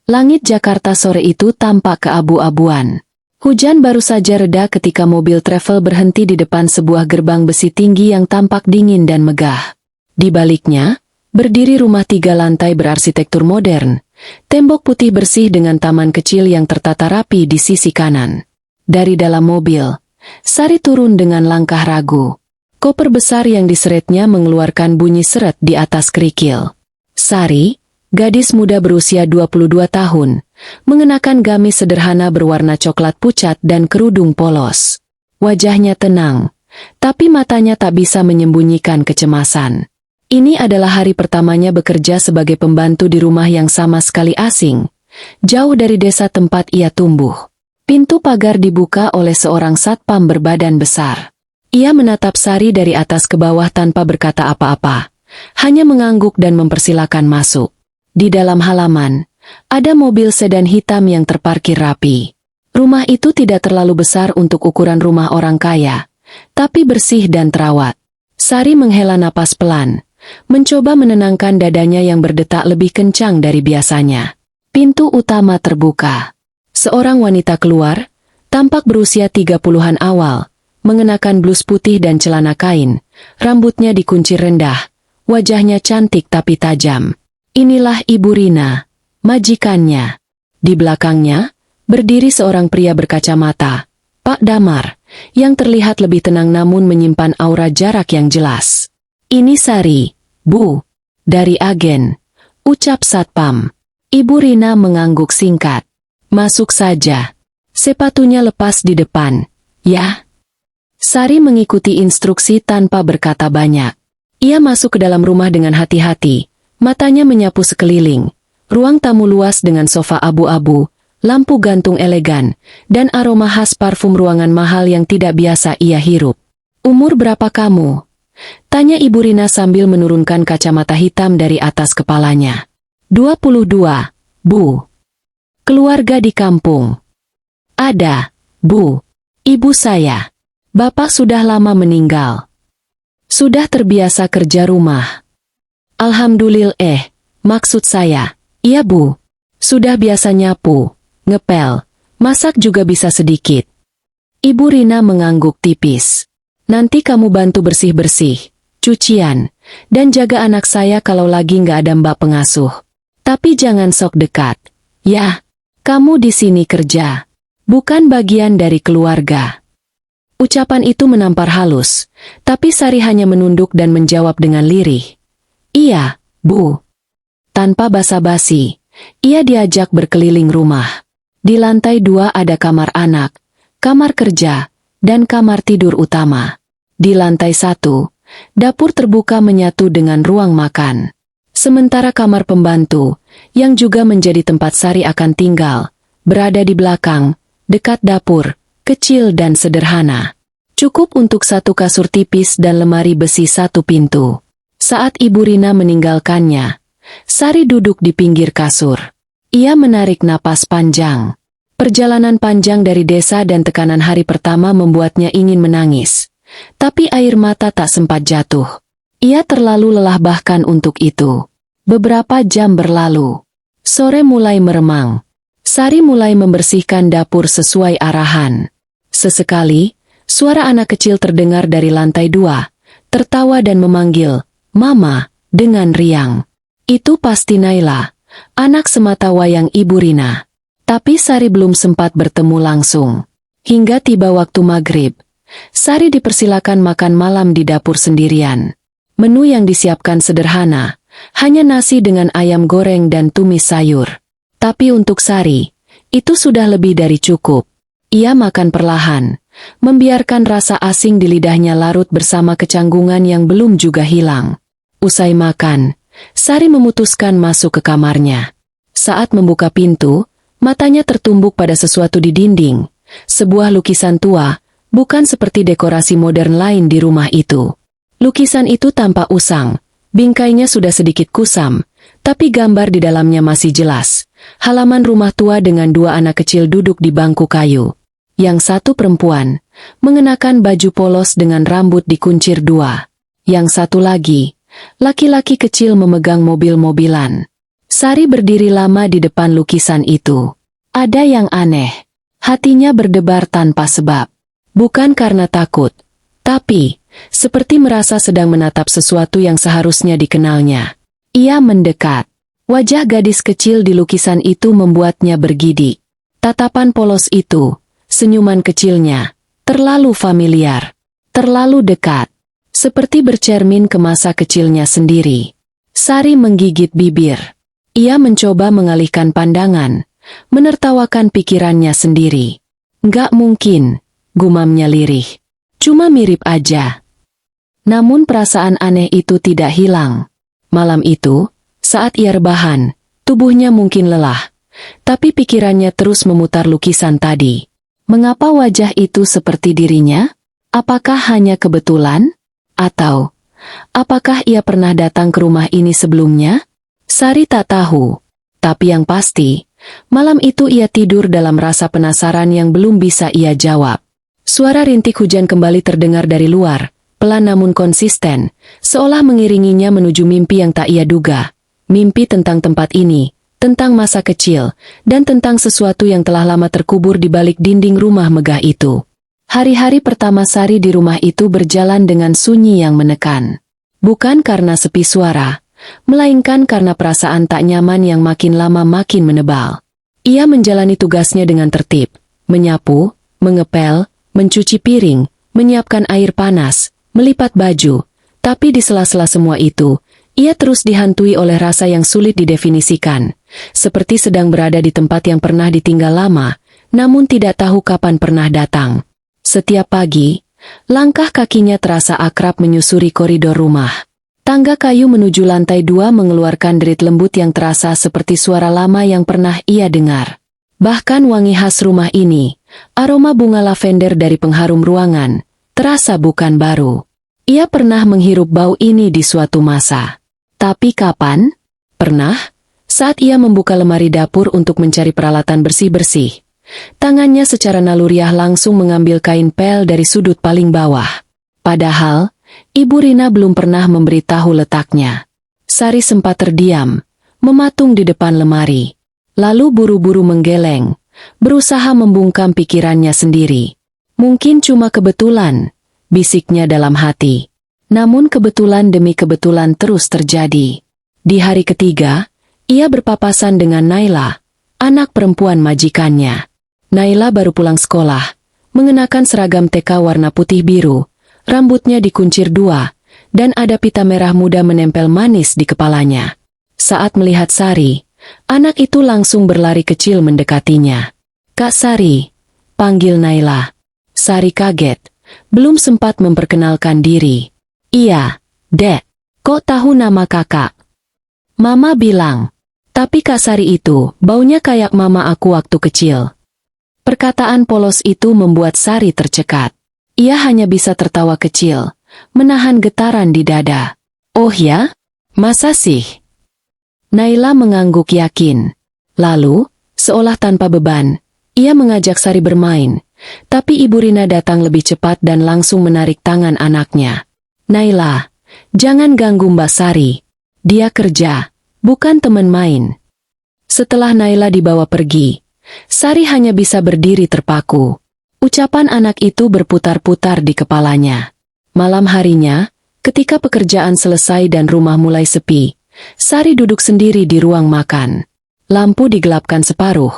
Langit Jakarta sore itu tampak keabu-abuan. Hujan baru saja reda ketika mobil travel berhenti di depan sebuah gerbang besi tinggi yang tampak dingin dan megah. Di baliknya, berdiri rumah 3 lantai berarsitektur modern. Tembok putih bersih dengan taman kecil yang tertata rapi di sisi kanan. Dari dalam mobil, Sari turun dengan langkah ragu. Koper besar yang diseretnya mengeluarkan bunyi seret di atas kerikil. Sari, gadis muda berusia 22 tahun, mengenakan gamis sederhana berwarna coklat pucat dan kerudung polos. Wajahnya tenang, tapi matanya tak bisa menyembunyikan kecemasan. Ini adalah hari pertamanya bekerja sebagai pembantu di rumah yang sama sekali asing, jauh dari desa tempat ia tumbuh. Pintu pagar dibuka oleh seorang satpam berbadan besar. Ia menatap Sari dari atas ke bawah tanpa berkata apa-apa, hanya mengangguk dan mempersilakan masuk. Di dalam halaman, ada mobil sedan hitam yang terparkir rapi. Rumah itu tidak terlalu besar untuk ukuran rumah orang kaya, tapi bersih dan terawat. Sari menghela napas pelan, mencoba menenangkan dadanya yang berdetak lebih kencang dari biasanya. Pintu utama terbuka. Seorang wanita keluar, tampak berusia 30-an awal, mengenakan blus putih dan celana kain, rambutnya dikuncir rendah, wajahnya cantik tapi tajam. Inilah Ibu Rina, majikannya. Di belakangnya, berdiri seorang pria berkacamata, Pak Damar, yang terlihat lebih tenang namun menyimpan aura jarak yang jelas. Ini Sari, Bu. Dari agen, ucap satpam. Ibu Rina mengangguk singkat. Masuk saja. Sepatunya lepas di depan, ya. Sari mengikuti instruksi tanpa berkata banyak. Ia masuk ke dalam rumah dengan hati-hati. Matanya menyapu sekeliling. Ruang tamu luas dengan sofa abu-abu, lampu gantung elegan, dan aroma khas parfum ruangan mahal yang tidak biasa ia hirup. Umur berapa kamu? Tanya Ibu Rina sambil menurunkan kacamata hitam dari atas kepalanya. 22, Bu. Keluarga di kampung. Ada, Bu. Ibu saya. Bapak sudah lama meninggal. Sudah terbiasa kerja rumah. Alhamdulillah, maksud saya, iya Bu. Sudah biasa nyapu, ngepel, masak juga bisa sedikit. Ibu Rina mengangguk tipis. Nanti kamu bantu bersih-bersih, cucian, dan jaga anak saya kalau lagi nggak ada mbak pengasuh. Tapi jangan sok dekat. Ya, kamu di sini kerja, bukan bagian dari keluarga. Ucapan itu menampar halus, tapi Sari hanya menunduk dan menjawab dengan lirih. Iya, Bu. Tanpa basa-basi, ia diajak berkeliling rumah. Di lantai 2 ada kamar anak, kamar kerja, dan kamar tidur utama. Di lantai 1, dapur terbuka menyatu dengan ruang makan. Sementara kamar pembantu, yang juga menjadi tempat Sari akan tinggal, berada di belakang, dekat dapur, kecil dan sederhana. Cukup untuk 1 kasur tipis dan lemari besi 1 pintu. Saat Ibu Rina meninggalkannya, Sari duduk di pinggir kasur. Ia menarik napas panjang. Perjalanan panjang dari desa dan tekanan hari pertama membuatnya ingin menangis. Tapi air mata tak sempat jatuh. Ia terlalu lelah bahkan untuk itu. Beberapa jam berlalu. Sore mulai meremang. Sari mulai membersihkan dapur sesuai arahan. Sesekali, suara anak kecil terdengar dari lantai 2, tertawa dan memanggil, Mama, dengan riang. Itu pasti Naila, anak sematawayang Ibu Rina. Tapi Sari belum sempat bertemu langsung. Hingga tiba waktu maghrib, Sari dipersilakan makan malam di dapur sendirian. Menu yang disiapkan sederhana, hanya nasi dengan ayam goreng dan tumis sayur. Tapi untuk Sari, itu sudah lebih dari cukup. Ia makan perlahan, membiarkan rasa asing di lidahnya larut bersama kecanggungan yang belum juga hilang. Usai makan, Sari memutuskan masuk ke kamarnya. Saat membuka pintu, matanya tertumbuk pada sesuatu di dinding. Sebuah lukisan tua, bukan seperti dekorasi modern lain di rumah itu. Lukisan itu tampak usang, bingkainya sudah sedikit kusam, tapi gambar di dalamnya masih jelas. Halaman rumah tua dengan 2 anak kecil duduk di bangku kayu. Yang satu perempuan, mengenakan baju polos dengan rambut dikuncir 2. Yang satu lagi, laki-laki kecil memegang mobil-mobilan. Sari berdiri lama di depan lukisan itu. Ada yang aneh. Hatinya berdebar tanpa sebab. Bukan karena takut, tapi seperti merasa sedang menatap sesuatu yang seharusnya dikenalnya. Ia mendekat. Wajah gadis kecil di lukisan itu membuatnya bergidik. Tatapan polos itu, senyuman kecilnya, terlalu familiar, terlalu dekat, seperti bercermin ke masa kecilnya sendiri. Sari menggigit bibir. Ia mencoba mengalihkan pandangan, menertawakan pikirannya sendiri. Nggak mungkin, gumamnya lirih. Cuma mirip aja. Namun perasaan aneh itu tidak hilang. Malam itu, saat ia rebahan, tubuhnya mungkin lelah, tapi pikirannya terus memutar lukisan tadi. Mengapa wajah itu seperti dirinya? Apakah hanya kebetulan? Atau, apakah ia pernah datang ke rumah ini sebelumnya? Sari tak tahu. Tapi yang pasti, malam itu ia tidur dalam rasa penasaran yang belum bisa ia jawab. Suara rintik hujan kembali terdengar dari luar, pelan namun konsisten, seolah mengiringinya menuju mimpi yang tak ia duga. Mimpi tentang tempat ini, tentang masa kecil, dan tentang sesuatu yang telah lama terkubur di balik dinding rumah megah itu. Hari-hari pertama Sari di rumah itu berjalan dengan sunyi yang menekan. Bukan karena sepi suara, melainkan karena perasaan tak nyaman yang makin lama makin menebal. Ia menjalani tugasnya dengan tertib, menyapu, mengepel, mencuci piring, menyiapkan air panas, melipat baju, tapi di sela-sela semua itu, ia terus dihantui oleh rasa yang sulit didefinisikan, seperti sedang berada di tempat yang pernah ditinggal lama, namun tidak tahu kapan pernah datang. Setiap pagi, langkah kakinya terasa akrab menyusuri koridor rumah. Tangga kayu menuju lantai 2 mengeluarkan derit lembut yang terasa seperti suara lama yang pernah ia dengar. Bahkan wangi khas rumah ini, aroma bunga lavender dari pengharum ruangan, terasa bukan baru. Ia pernah menghirup bau ini di suatu masa. Tapi kapan? Pernah? Saat ia membuka lemari dapur untuk mencari peralatan bersih-bersih. Tangannya secara naluriah langsung mengambil kain pel dari sudut paling bawah. Padahal, Ibu Rina belum pernah memberitahu letaknya. Sari sempat terdiam, mematung di depan lemari. Lalu buru-buru menggeleng, berusaha membungkam pikirannya sendiri. Mungkin cuma kebetulan, bisiknya dalam hati. Namun kebetulan demi kebetulan terus terjadi. Di hari ketiga, ia berpapasan dengan Naila, anak perempuan majikannya. Naila baru pulang sekolah, mengenakan seragam TK warna putih biru, rambutnya dikuncir 2, dan ada pita merah muda menempel manis di kepalanya. Saat melihat Sari, anak itu langsung berlari kecil mendekatinya. "Kak Sari," panggil Naila. Sari kaget, belum sempat memperkenalkan diri. "Iya, Dek. Kok tahu nama kakak?" "Mama bilang." "Tapi Kak Sari itu, baunya kayak mama aku waktu kecil." Perkataan polos itu membuat Sari tercekat. Ia hanya bisa tertawa kecil, menahan getaran di dada. "Oh ya? Masa sih?" Naila mengangguk yakin. Lalu, seolah tanpa beban, ia mengajak Sari bermain. Tapi Ibu Rina datang lebih cepat dan langsung menarik tangan anaknya. "Naila, jangan ganggu Mbak Sari. Dia kerja, bukan teman main." Setelah Naila dibawa pergi, Sari hanya bisa berdiri terpaku. Ucapan anak itu berputar-putar di kepalanya. Malam harinya, ketika pekerjaan selesai dan rumah mulai sepi, Sari duduk sendiri di ruang makan. Lampu digelapkan separuh,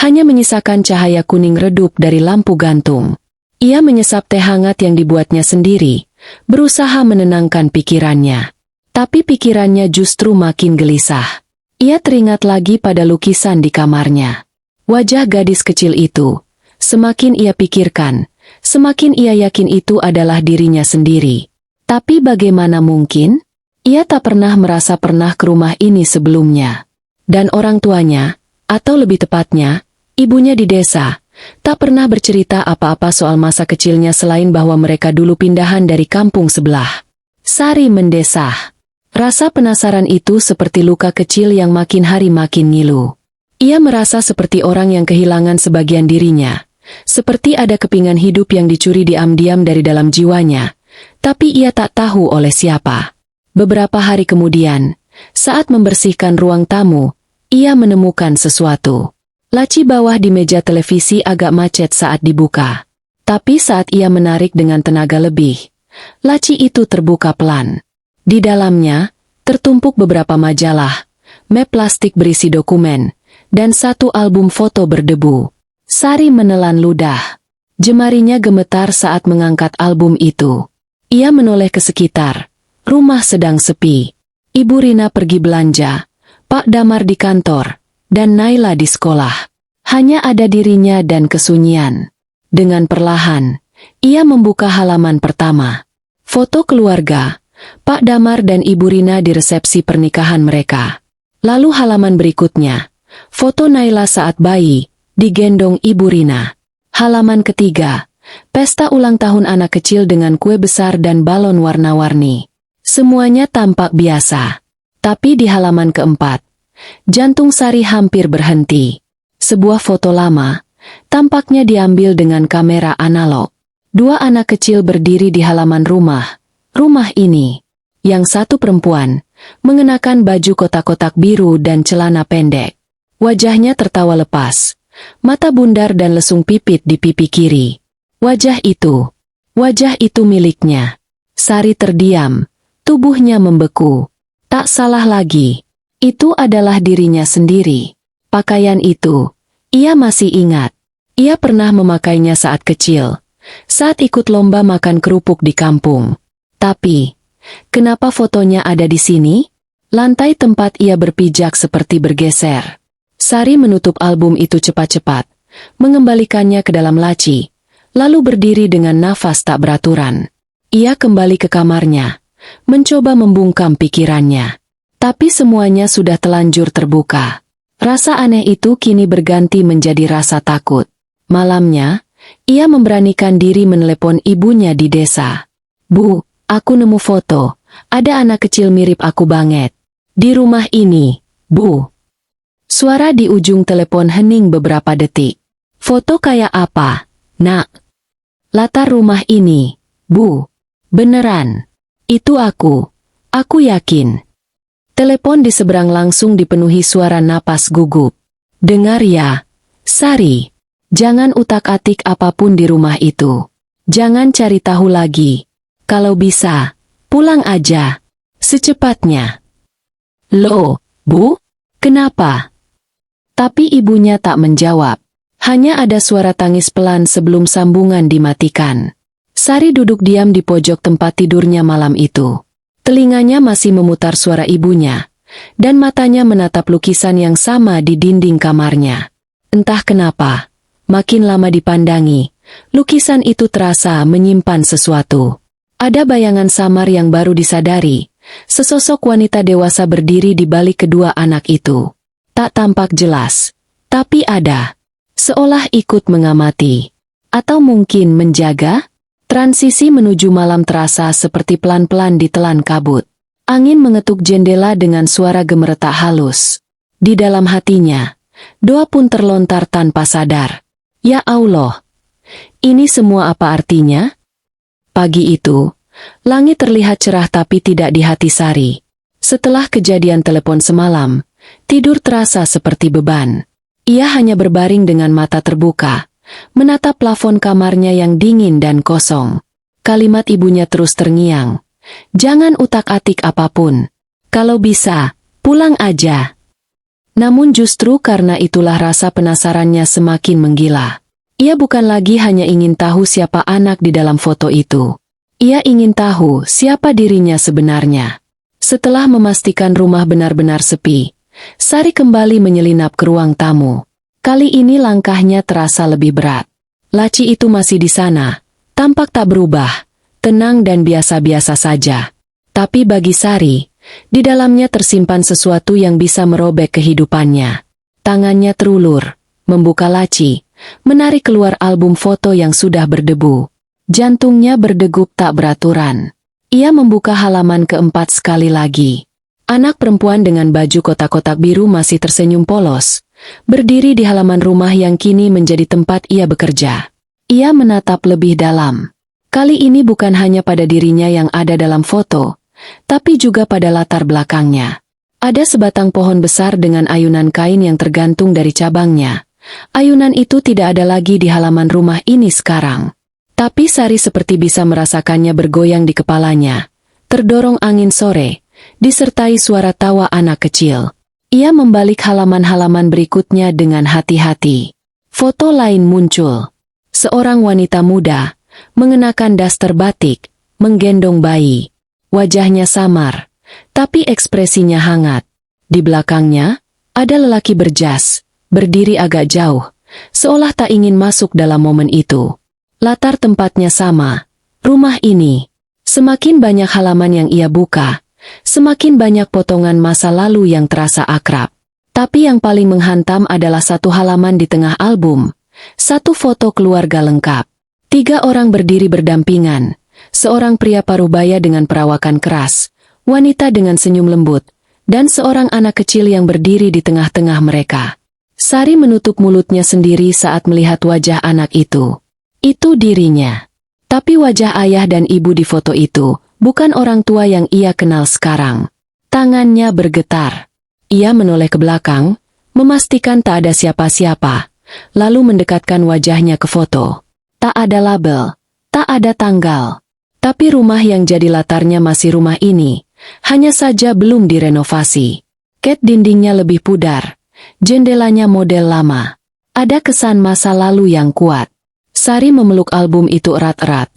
hanya menyisakan cahaya kuning redup dari lampu gantung. Ia menyesap teh hangat yang dibuatnya sendiri, berusaha menenangkan pikirannya. Tapi pikirannya justru makin gelisah. Ia teringat lagi pada lukisan di kamarnya. Wajah gadis kecil itu, semakin ia pikirkan, semakin ia yakin itu adalah dirinya sendiri. Tapi bagaimana mungkin? Ia tak pernah merasa pernah ke rumah ini sebelumnya. Dan orang tuanya, atau lebih tepatnya, ibunya di desa, tak pernah bercerita apa-apa soal masa kecilnya selain bahwa mereka dulu pindahan dari kampung sebelah. Sari mendesah. Rasa penasaran itu seperti luka kecil yang makin hari makin ngilu. Ia merasa seperti orang yang kehilangan sebagian dirinya. Seperti ada kepingan hidup yang dicuri diam-diam dari dalam jiwanya. Tapi ia tak tahu oleh siapa. Beberapa hari kemudian, Saat membersihkan ruang tamu, ia menemukan sesuatu. Laci bawah di meja televisi agak macet saat dibuka. Tapi saat ia menarik dengan tenaga lebih, laci itu terbuka pelan. Di dalamnya, tertumpuk beberapa majalah, map plastik berisi dokumen, dan satu album foto berdebu. Sari menelan ludah. Jemarinya gemetar saat mengangkat album itu. Ia menoleh ke sekitar. Rumah sedang sepi. Ibu Rina pergi belanja, Pak Damar di kantor, dan Naila di sekolah. Hanya ada dirinya dan kesunyian. Dengan perlahan, ia membuka halaman pertama. Foto keluarga, Pak Damar dan Ibu Rina di resepsi pernikahan mereka. Lalu halaman berikutnya, foto Naila saat bayi, digendong Ibu Rina. Halaman ketiga, pesta ulang tahun anak kecil dengan kue besar dan balon warna-warni. Semuanya tampak biasa. Tapi di halaman keempat, jantung Sari hampir berhenti. Sebuah foto lama, tampaknya diambil dengan kamera analog. Dua anak kecil berdiri di halaman rumah. Rumah ini, yang satu perempuan, mengenakan baju kotak-kotak biru dan celana pendek. Wajahnya tertawa lepas. Mata bundar dan lesung pipit di pipi kiri. Wajah itu miliknya. Sari terdiam, tubuhnya membeku. Tak salah lagi, itu adalah dirinya sendiri. Pakaian itu, ia masih ingat. Ia pernah memakainya saat kecil, saat ikut lomba makan kerupuk di kampung. Tapi, kenapa fotonya ada di sini? Lantai tempat ia berpijak seperti bergeser. Sari menutup album itu cepat-cepat, mengembalikannya ke dalam laci, lalu berdiri dengan nafas tak beraturan. Ia kembali ke kamarnya, mencoba membungkam pikirannya. Tapi semuanya sudah telanjur terbuka. Rasa aneh itu kini berganti menjadi rasa takut. Malamnya, ia memberanikan diri menelepon ibunya di desa. "Bu, aku nemu foto. Ada anak kecil mirip aku banget. Di rumah ini, Bu." Suara di ujung telepon hening beberapa detik. "Foto kayak apa, Nak?" "Latar rumah ini, Bu." "Beneran? Itu aku. Aku yakin." Telepon di seberang langsung dipenuhi suara napas gugup. "Dengar ya, Sari. Jangan utak-atik apapun di rumah itu. Jangan cari tahu lagi. Kalau bisa, pulang aja. Secepatnya." "Loh, Bu? Kenapa?" Tapi ibunya tak menjawab. Hanya ada suara tangis pelan sebelum sambungan dimatikan. Sari duduk diam di pojok tempat tidurnya malam itu. Telinganya masih memutar suara ibunya, dan matanya menatap lukisan yang sama di dinding kamarnya. Entah kenapa, makin lama dipandangi, lukisan itu terasa menyimpan sesuatu. Ada bayangan samar yang baru disadari, sesosok wanita dewasa berdiri di balik kedua anak itu. Tak tampak jelas, tapi ada. Seolah ikut mengamati. Atau mungkin menjaga? Transisi menuju malam terasa seperti pelan-pelan ditelan kabut. Angin mengetuk jendela dengan suara gemeretak halus. Di dalam hatinya, doa pun terlontar tanpa sadar. "Ya Allah, ini semua apa artinya?" Pagi itu, langit terlihat cerah tapi tidak di hati Sari. Setelah kejadian telepon semalam, tidur terasa seperti beban. Ia hanya berbaring dengan mata terbuka, menatap plafon kamarnya yang dingin dan kosong. Kalimat ibunya terus terngiang. "Jangan utak-atik apapun. Kalau bisa, pulang aja." Namun justru karena itulah rasa penasarannya semakin menggila. Ia bukan lagi hanya ingin tahu siapa anak di dalam foto itu. Ia ingin tahu siapa dirinya sebenarnya. Setelah memastikan rumah benar-benar sepi, Sari kembali menyelinap ke ruang tamu. Kali ini langkahnya terasa lebih berat. Laci itu masih di sana, tampak tak berubah, tenang dan biasa-biasa saja. Tapi bagi Sari, di dalamnya tersimpan sesuatu yang bisa merobek kehidupannya. Tangannya terulur, membuka laci, menarik keluar album foto yang sudah berdebu. Jantungnya berdegup tak beraturan. Ia membuka halaman keempat sekali lagi. Anak perempuan dengan baju kotak-kotak biru masih tersenyum polos, berdiri di halaman rumah yang kini menjadi tempat ia bekerja. Ia menatap lebih dalam. Kali ini bukan hanya pada dirinya yang ada dalam foto, tapi juga pada latar belakangnya. Ada sebatang pohon besar dengan ayunan kain yang tergantung dari cabangnya. Ayunan itu tidak ada lagi di halaman rumah ini sekarang. Tapi Sari seperti bisa merasakannya bergoyang di kepalanya. Terdorong angin sore, disertai suara tawa anak kecil. Ia membalik halaman-halaman berikutnya dengan hati-hati. Foto lain muncul. Seorang wanita muda, mengenakan daster batik, menggendong bayi. Wajahnya samar, tapi ekspresinya hangat. Di belakangnya, ada lelaki berjas, berdiri agak jauh, seolah tak ingin masuk dalam momen itu. Latar tempatnya sama, rumah ini. Semakin banyak halaman yang ia buka, semakin banyak potongan masa lalu yang terasa akrab. Tapi yang paling menghantam adalah satu halaman di tengah album, satu foto keluarga lengkap. 3 orang berdiri berdampingan, seorang pria parubaya dengan perawakan keras, wanita dengan senyum lembut, dan seorang anak kecil yang berdiri di tengah-tengah mereka. Sari menutup mulutnya sendiri saat melihat wajah anak itu. Itu dirinya. Tapi wajah ayah dan ibu di foto itu bukan orang tua yang ia kenal sekarang. Tangannya bergetar. Ia menoleh ke belakang, memastikan tak ada siapa-siapa, lalu mendekatkan wajahnya ke foto. Tak ada label, tak ada tanggal. Tapi rumah yang jadi latarnya masih rumah ini, hanya saja belum direnovasi. Cat dindingnya lebih pudar, jendelanya model lama. Ada kesan masa lalu yang kuat. Sari memeluk album itu erat-erat,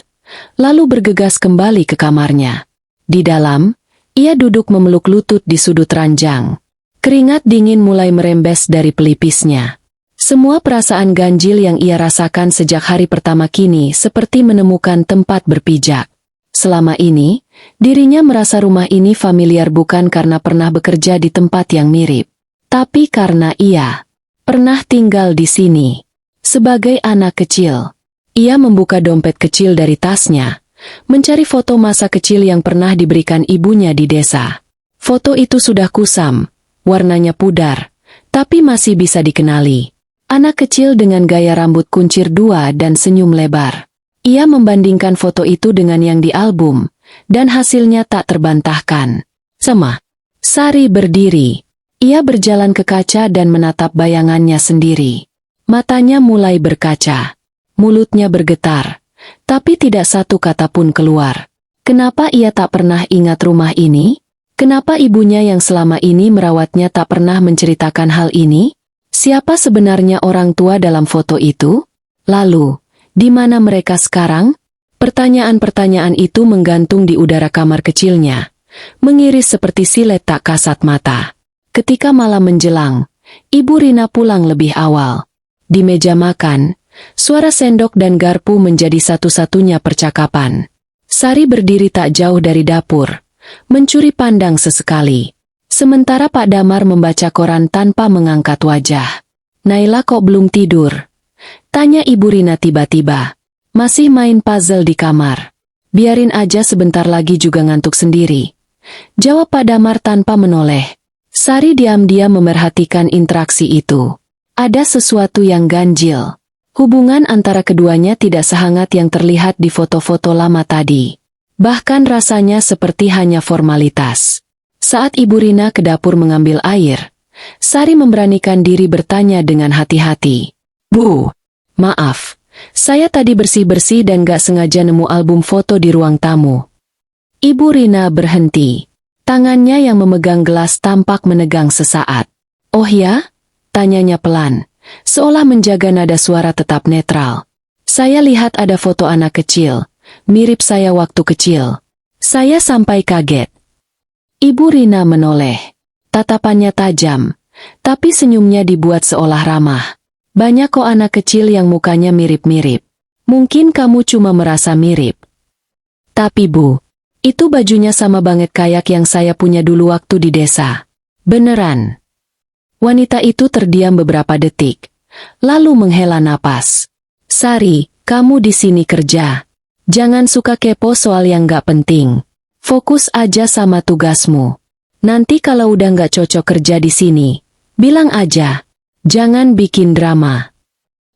lalu bergegas kembali ke kamarnya. Di dalam, ia duduk memeluk lutut di sudut ranjang. Keringat dingin mulai merembes dari pelipisnya. Semua perasaan ganjil yang ia rasakan sejak hari pertama kini seperti menemukan tempat berpijak. Selama ini, dirinya merasa rumah ini familiar bukan karena pernah bekerja di tempat yang mirip, tapi karena ia pernah tinggal di sini. Sebagai anak kecil, ia membuka dompet kecil dari tasnya, mencari foto masa kecil yang pernah diberikan ibunya di desa. Foto itu sudah kusam, warnanya pudar, tapi masih bisa dikenali. Anak kecil dengan gaya rambut kuncir 2 dan senyum lebar. Ia membandingkan foto itu dengan yang di album, dan hasilnya tak terbantahkan. Sama. Sari berdiri. Ia berjalan ke kaca dan menatap bayangannya sendiri. Matanya mulai berkaca. Mulutnya bergetar, tapi tidak satu kata pun keluar. Kenapa ia tak pernah ingat rumah ini? Kenapa ibunya yang selama ini merawatnya tak pernah menceritakan hal ini? Siapa sebenarnya orang tua dalam foto itu? Lalu, di mana mereka sekarang? Pertanyaan-pertanyaan itu menggantung di udara kamar kecilnya, mengiris seperti silet tak kasat mata. Ketika malam menjelang, Ibu Rina pulang lebih awal. Di meja makan, suara sendok dan garpu menjadi satu-satunya percakapan. Sari berdiri tak jauh dari dapur, mencuri pandang sesekali. Sementara Pak Damar membaca koran tanpa mengangkat wajah. "Naila kok belum tidur?" tanya Ibu Rina tiba-tiba. "Masih main puzzle di kamar. Biarin aja sebentar lagi juga ngantuk sendiri," jawab Pak Damar tanpa menoleh. Sari diam-diam memerhatikan interaksi itu. Ada sesuatu yang ganjil. Hubungan antara keduanya tidak sehangat yang terlihat di foto-foto lama tadi. Bahkan rasanya seperti hanya formalitas. Saat Ibu Rina ke dapur mengambil air, Sari memberanikan diri bertanya dengan hati-hati. "Bu, maaf, saya tadi bersih-bersih dan gak sengaja nemu album foto di ruang tamu." Ibu Rina berhenti. Tangannya yang memegang gelas tampak menegang sesaat. "Oh ya?" tanyanya pelan, seolah menjaga nada suara tetap netral. "Saya lihat ada foto anak kecil, mirip saya waktu kecil." Saya sampai kaget. Ibu Rina menoleh. Tatapannya tajam, tapi senyumnya dibuat seolah ramah. "Banyak kok anak kecil yang mukanya mirip-mirip. Mungkin kamu cuma merasa mirip. Tapi Bu, itu bajunya sama banget kayak yang saya punya dulu waktu di desa." "Beneran?" Wanita itu terdiam beberapa detik, lalu menghela napas. "Sari, kamu di sini kerja. Jangan suka kepo soal yang gak penting. Fokus aja sama tugasmu. Nanti kalau udah gak cocok kerja di sini, bilang aja. Jangan bikin drama."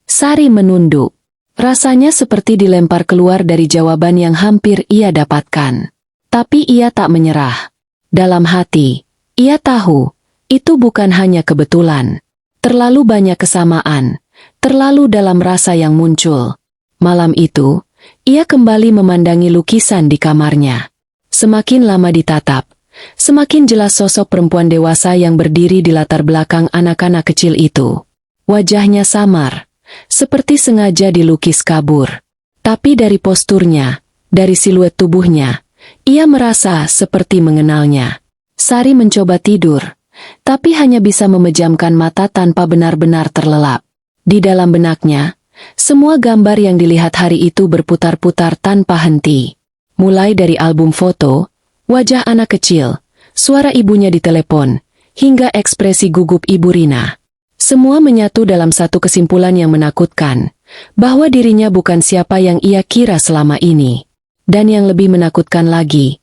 Sari menunduk. Rasanya seperti dilempar keluar dari jawaban yang hampir ia dapatkan. Tapi ia tak menyerah. Dalam hati, Ia tahu, itu bukan hanya kebetulan. Terlalu banyak kesamaan, terlalu dalam rasa yang muncul. Malam itu, ia kembali memandangi lukisan di kamarnya. Semakin lama ditatap, semakin jelas sosok perempuan dewasa yang berdiri di latar belakang anak-anak kecil itu. Wajahnya samar, seperti sengaja dilukis kabur. Tapi dari posturnya, dari siluet tubuhnya, ia merasa seperti mengenalnya. Sari mencoba tidur, tapi hanya bisa memejamkan mata tanpa benar-benar terlelap. Di dalam benaknya, semua gambar yang dilihat hari itu berputar-putar tanpa henti. Mulai dari album foto, wajah anak kecil, suara ibunya di telepon, hingga ekspresi gugup Ibu Rina. Semua menyatu dalam satu kesimpulan yang menakutkan, bahwa dirinya bukan siapa yang ia kira selama ini. Dan yang lebih menakutkan lagi,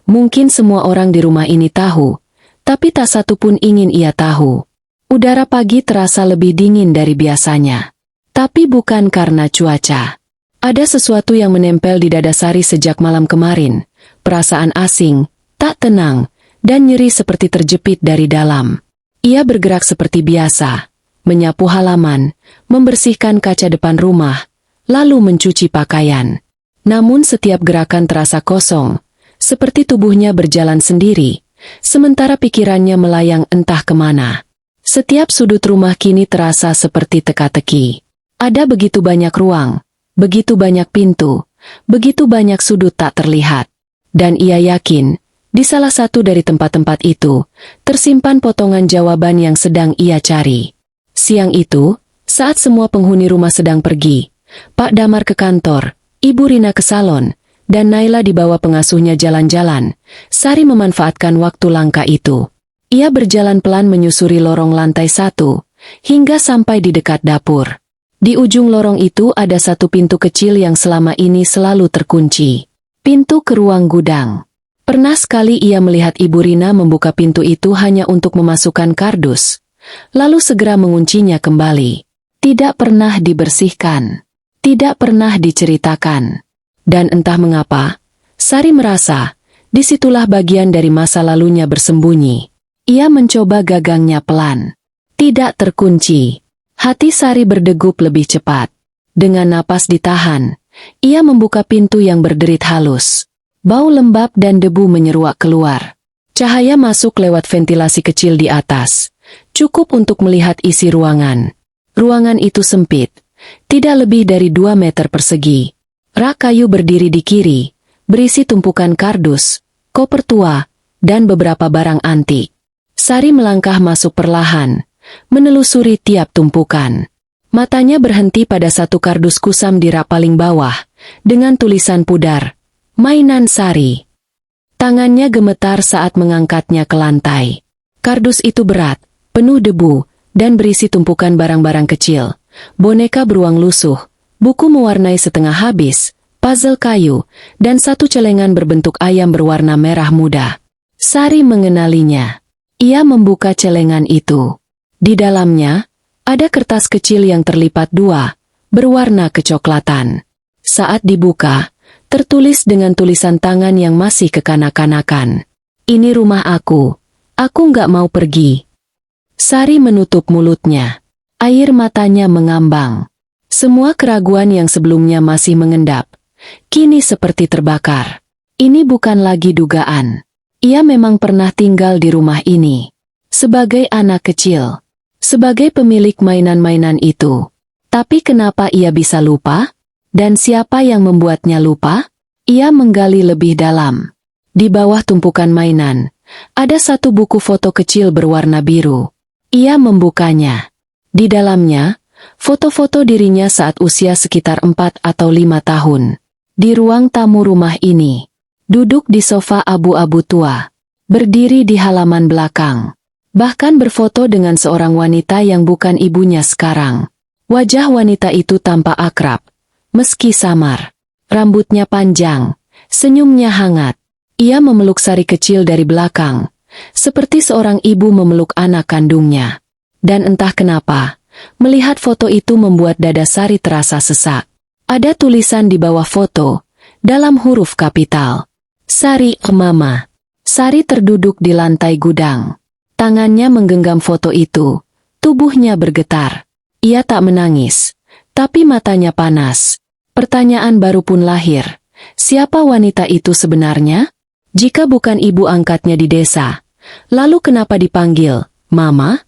mungkin semua orang di rumah ini tahu, tapi tak satu pun ingin ia tahu. Udara pagi terasa lebih dingin dari biasanya. Tapi bukan karena cuaca. Ada sesuatu yang menempel di dada Sari sejak malam kemarin, perasaan asing, tak tenang, dan nyeri seperti terjepit dari dalam. Ia bergerak seperti biasa, menyapu halaman, membersihkan kaca depan rumah, lalu mencuci pakaian. Namun setiap gerakan terasa kosong, seperti tubuhnya berjalan sendiri, sementara pikirannya melayang entah kemana. Setiap sudut rumah kini terasa seperti teka-teki. Ada begitu banyak ruang, begitu banyak pintu, begitu banyak sudut tak terlihat. Dan ia yakin, di salah satu dari tempat-tempat itu, tersimpan potongan jawaban yang sedang ia cari. Siang itu, saat semua penghuni rumah sedang pergi, Pak Damar ke kantor, Ibu Rina ke salon, dan Naila dibawa pengasuhnya jalan-jalan, Sari memanfaatkan waktu langka itu. Ia berjalan pelan menyusuri lorong lantai 1, hingga sampai di dekat dapur. Di ujung lorong itu ada satu pintu kecil yang selama ini selalu terkunci. Pintu ke ruang gudang. Pernah sekali ia melihat Ibu Rina membuka pintu itu hanya untuk memasukkan kardus, lalu segera menguncinya kembali. Tidak pernah dibersihkan. Tidak pernah diceritakan. Dan entah mengapa, Sari merasa, disitulah bagian dari masa lalunya bersembunyi. Ia mencoba gagangnya pelan. Tidak terkunci. Hati Sari berdegup lebih cepat. Dengan napas ditahan, ia membuka pintu yang berderit halus. Bau lembab dan debu menyeruak keluar. Cahaya masuk lewat ventilasi kecil di atas. Cukup untuk melihat isi ruangan. Ruangan itu sempit. Tidak lebih dari 2 meter persegi. Rak kayu berdiri di kiri, berisi tumpukan kardus, koper tua, dan beberapa barang antik. Sari melangkah masuk perlahan, menelusuri tiap tumpukan. Matanya berhenti pada satu kardus kusam di rak paling bawah, dengan tulisan pudar, "Mainan Sari." Tangannya gemetar saat mengangkatnya ke lantai. Kardus itu berat, penuh debu, dan berisi tumpukan barang-barang kecil. Boneka beruang lusuh, buku mewarnai setengah habis, puzzle kayu, dan satu celengan berbentuk ayam berwarna merah muda. Sari mengenalinya. Ia membuka celengan itu. Di dalamnya, ada kertas kecil yang terlipat 2, berwarna kecoklatan. Saat dibuka, tertulis dengan tulisan tangan yang masih kekanak-kanakan. "Ini rumah aku nggak mau pergi." Sari menutup mulutnya. Air matanya mengambang. Semua keraguan yang sebelumnya masih mengendap, kini seperti terbakar. Ini bukan lagi dugaan. Ia memang pernah tinggal di rumah ini. Sebagai anak kecil. Sebagai pemilik mainan-mainan itu. Tapi kenapa ia bisa lupa? Dan siapa yang membuatnya lupa? Ia menggali lebih dalam. Di bawah tumpukan mainan, ada satu buku foto kecil berwarna biru. Ia membukanya. Di dalamnya, foto-foto dirinya saat usia sekitar 4 atau 5 tahun. Di ruang tamu rumah ini. Duduk di sofa abu-abu tua. Berdiri di halaman belakang. Bahkan berfoto dengan seorang wanita yang bukan ibunya sekarang. Wajah wanita itu tampak akrab, meski samar. Rambutnya panjang, senyumnya hangat. Ia memeluk Sari kecil dari belakang, seperti seorang ibu memeluk anak kandungnya. Dan entah kenapa, melihat foto itu membuat dada Sari terasa sesak. Ada tulisan di bawah foto, dalam huruf kapital. "Sari, Mama." Sari terduduk di lantai gudang. Tangannya menggenggam foto itu. Tubuhnya bergetar. Ia tak menangis, tapi matanya panas. Pertanyaan baru pun lahir. Siapa wanita itu sebenarnya? Jika bukan ibu angkatnya di desa, lalu kenapa dipanggil Mama?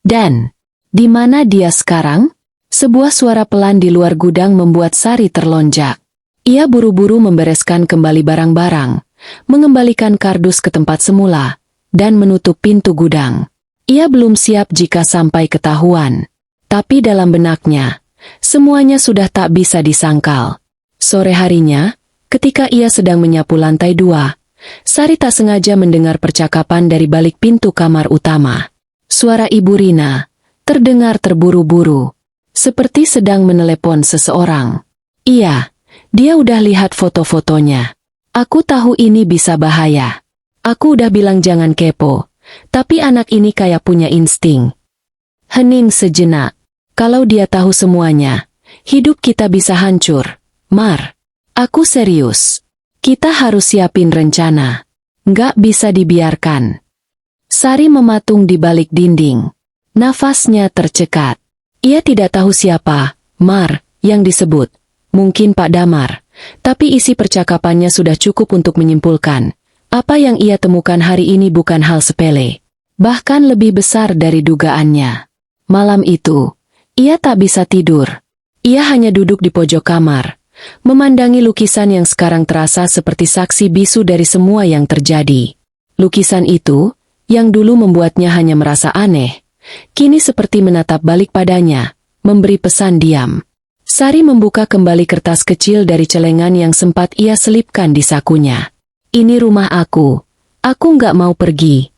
Dan di mana dia sekarang? Sebuah suara pelan di luar gudang membuat Sari terlonjak. Ia buru-buru membereskan kembali barang-barang, mengembalikan kardus ke tempat semula, dan menutup pintu gudang. Ia belum siap jika sampai ketahuan. Tapi dalam benaknya, semuanya sudah tak bisa disangkal. Sore harinya, ketika ia sedang menyapu lantai 2, Sari tak sengaja mendengar percakapan dari balik pintu kamar utama. Suara Ibu Rina terdengar terburu-buru, seperti sedang menelepon seseorang. Iya, dia udah lihat foto-fotonya. Aku tahu ini bisa bahaya. Aku udah bilang jangan kepo, tapi anak ini kayak punya insting. Hening sejenak. Kalau dia tahu semuanya, hidup kita bisa hancur. Mar, aku serius. Kita harus siapin rencana. Nggak bisa dibiarkan. Sari mematung di balik dinding. Nafasnya tercekat. Ia tidak tahu siapa, Mar, yang disebut. Mungkin Pak Damar. Tapi isi percakapannya sudah cukup untuk menyimpulkan. Apa yang ia temukan hari ini bukan hal sepele. Bahkan lebih besar dari dugaannya. Malam itu, ia tak bisa tidur. Ia hanya duduk di pojok kamar, memandangi lukisan yang sekarang terasa seperti saksi bisu dari semua yang terjadi. Lukisan itu, yang dulu membuatnya hanya merasa aneh, kini seperti menatap balik padanya, memberi pesan diam. Sari membuka kembali kertas kecil dari celengan yang sempat ia selipkan di sakunya. Ini rumah aku nggak mau pergi.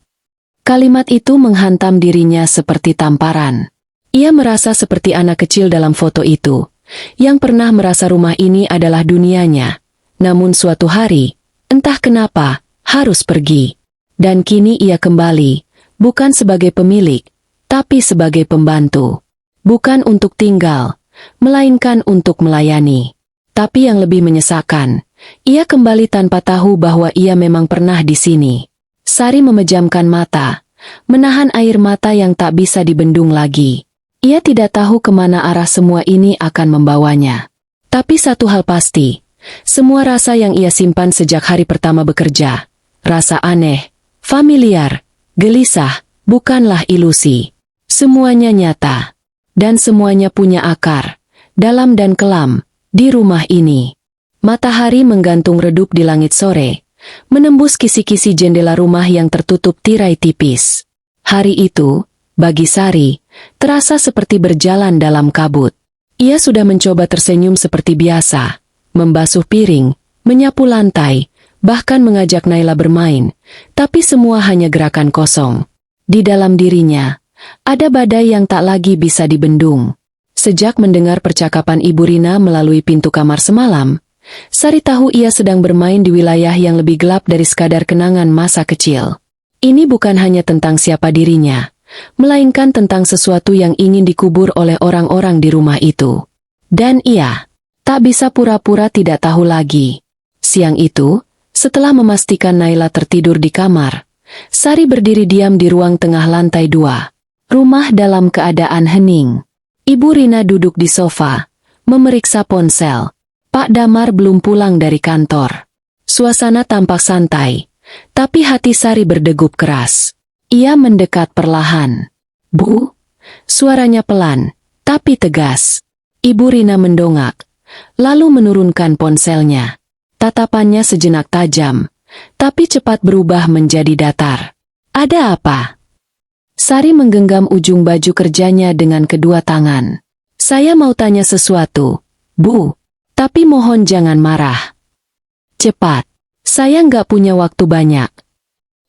Kalimat itu menghantam dirinya seperti tamparan. Ia merasa seperti anak kecil dalam foto itu, yang pernah merasa rumah ini adalah dunianya. Namun suatu hari, entah kenapa, harus pergi. Dan kini ia kembali, bukan sebagai pemilik, tapi sebagai pembantu. Bukan untuk tinggal, melainkan untuk melayani. Tapi yang lebih menyesakan, ia kembali tanpa tahu bahwa ia memang pernah di sini. Sari memejamkan mata, menahan air mata yang tak bisa dibendung lagi. Ia tidak tahu kemana arah semua ini akan membawanya. Tapi satu hal pasti, semua rasa yang ia simpan sejak hari pertama bekerja, rasa aneh, familiar, gelisah, bukanlah ilusi. Semuanya nyata. Dan semuanya punya akar, dalam dan kelam, di rumah ini. Matahari menggantung redup di langit sore, menembus kisi-kisi jendela rumah yang tertutup tirai tipis. Hari itu, bagi Sari, terasa seperti berjalan dalam kabut. Ia sudah mencoba tersenyum seperti biasa, membasuh piring, menyapu lantai, bahkan mengajak Naila bermain, tapi semua hanya gerakan kosong. Di dalam dirinya, ada badai yang tak lagi bisa dibendung. Sejak mendengar percakapan Ibu Rina melalui pintu kamar semalam, Sari tahu ia sedang bermain di wilayah yang lebih gelap dari sekadar kenangan masa kecil. Ini bukan hanya tentang siapa dirinya, melainkan tentang sesuatu yang ingin dikubur oleh orang-orang di rumah itu. Dan ia tak bisa pura-pura tidak tahu lagi. Siang itu, setelah memastikan Naila tertidur di kamar, Sari berdiri diam di ruang tengah lantai 2. Rumah dalam keadaan hening. Ibu Rina duduk di sofa, memeriksa ponsel. Pak Damar belum pulang dari kantor. Suasana tampak santai, tapi hati Sari berdegup keras. Ia mendekat perlahan. Bu? Suaranya pelan, tapi tegas. Ibu Rina mendongak, lalu menurunkan ponselnya. Tatapannya sejenak tajam, tapi cepat berubah menjadi datar. Ada apa? Sari menggenggam ujung baju kerjanya dengan kedua tangan. Saya mau tanya sesuatu, Bu. Tapi mohon jangan marah. Cepat. Saya nggak punya waktu banyak.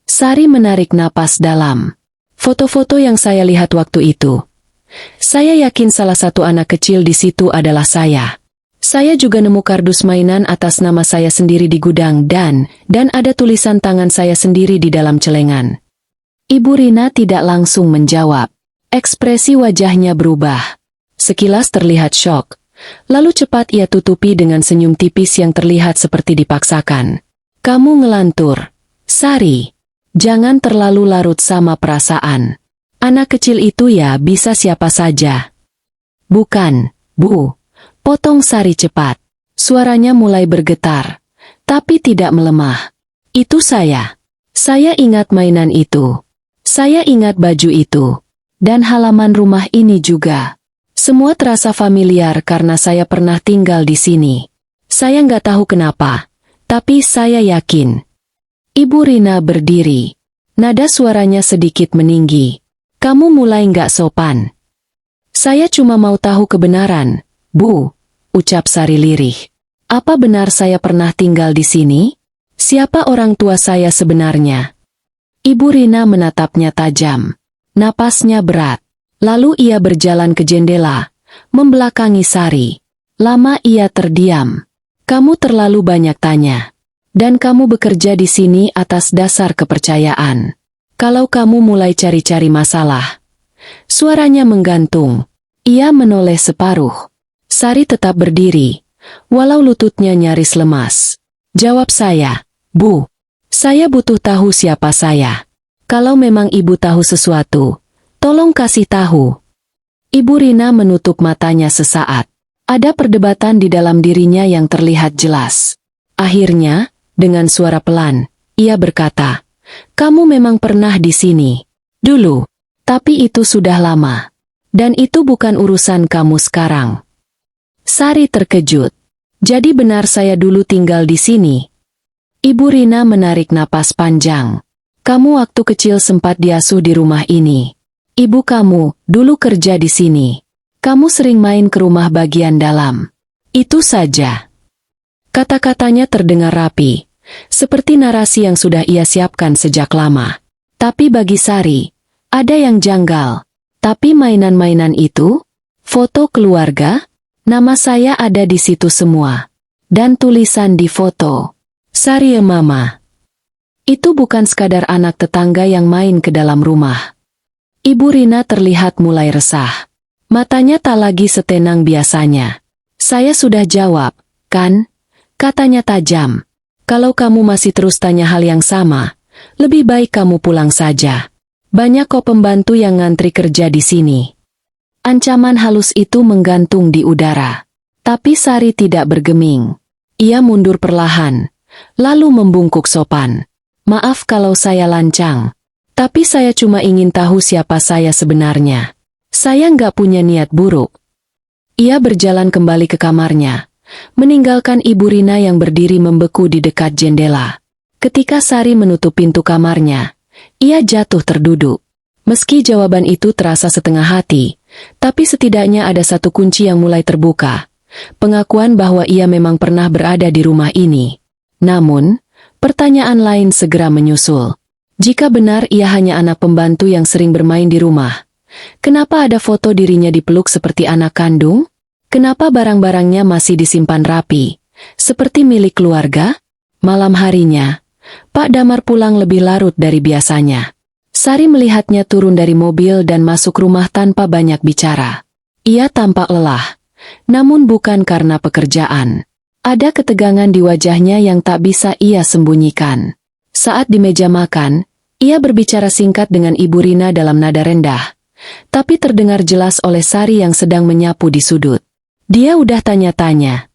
Sari menarik napas dalam. Foto-foto yang saya lihat waktu itu. Saya yakin salah satu anak kecil di situ adalah saya. Saya juga nemu kardus mainan atas nama saya sendiri di gudang dan ada tulisan tangan saya sendiri di dalam celengan. Ibu Rina tidak langsung menjawab. Ekspresi wajahnya berubah. Sekilas terlihat syok. Lalu cepat ia tutupi dengan senyum tipis yang terlihat seperti dipaksakan. Kamu ngelantur. Sari, jangan terlalu larut sama perasaan. Anak kecil itu ya bisa siapa saja. Bukan, Bu. Potong Sari cepat. Suaranya mulai bergetar, tapi tidak melemah. Itu saya. Saya ingat mainan itu. Saya ingat baju itu. Dan halaman rumah ini juga. Semua terasa familiar karena saya pernah tinggal di sini. Saya nggak tahu kenapa, tapi saya yakin. Ibu Rina berdiri. Nada suaranya sedikit meninggi. Kamu mulai nggak sopan. Saya cuma mau tahu kebenaran, Bu, ucap Sari lirih. Apa benar saya pernah tinggal di sini? Siapa orang tua saya sebenarnya? Ibu Rina menatapnya tajam. Napasnya berat. Lalu ia berjalan ke jendela, membelakangi Sari. Lama ia terdiam. Kamu terlalu banyak tanya. Dan kamu bekerja di sini atas dasar kepercayaan. Kalau kamu mulai cari-cari masalah. Suaranya menggantung. Ia menoleh separuh. Sari tetap berdiri, walau lututnya nyaris lemas. Jawab saya, Bu. Saya butuh tahu siapa saya. Kalau memang ibu tahu sesuatu, tolong kasih tahu. Ibu Rina menutup matanya sesaat. Ada perdebatan di dalam dirinya yang terlihat jelas. Akhirnya, dengan suara pelan, ia berkata, kamu memang pernah di sini. Dulu. Tapi itu sudah lama. Dan itu bukan urusan kamu sekarang. Sari terkejut. Jadi benar saya dulu tinggal di sini? Ibu Rina menarik napas panjang. Kamu waktu kecil sempat diasuh di rumah ini. Ibu kamu dulu kerja di sini. Kamu sering main ke rumah bagian dalam. Itu saja. Kata-katanya terdengar rapi, seperti narasi yang sudah ia siapkan sejak lama. Tapi bagi Sari, ada yang janggal. Tapi mainan-mainan itu? Foto keluarga? Nama saya ada di situ semua. Dan tulisan di foto. Sari Mama. Itu bukan sekadar anak tetangga yang main ke dalam rumah. Ibu Rina terlihat mulai resah. Matanya tak lagi setenang biasanya. Saya sudah jawab, kan? Katanya tajam. Kalau kamu masih terus tanya hal yang sama, lebih baik kamu pulang saja. Banyak kok pembantu yang ngantri kerja di sini. Ancaman halus itu menggantung di udara. Tapi Sari tidak bergeming. Ia mundur perlahan, lalu membungkuk sopan. Maaf kalau saya lancang. Tapi saya cuma ingin tahu siapa saya sebenarnya. Saya nggak punya niat buruk. Ia berjalan kembali ke kamarnya, meninggalkan Ibu Rina yang berdiri membeku di dekat jendela. Ketika Sari menutup pintu kamarnya, ia jatuh terduduk. Meski jawaban itu terasa setengah hati, tapi setidaknya ada satu kunci yang mulai terbuka. Pengakuan bahwa ia memang pernah berada di rumah ini. Namun, pertanyaan lain segera menyusul. Jika benar ia hanya anak pembantu yang sering bermain di rumah, kenapa ada foto dirinya dipeluk seperti anak kandung? Kenapa barang-barangnya masih disimpan rapi, seperti milik keluarga? Malam harinya, Pak Damar pulang lebih larut dari biasanya. Sari melihatnya turun dari mobil dan masuk rumah tanpa banyak bicara. Ia tampak lelah, namun bukan karena pekerjaan. Ada ketegangan di wajahnya yang tak bisa ia sembunyikan. Saat di meja makan, ia berbicara singkat dengan Ibu Rina dalam nada rendah, tapi terdengar jelas oleh Sari yang sedang menyapu di sudut. Dia udah tanya-tanya.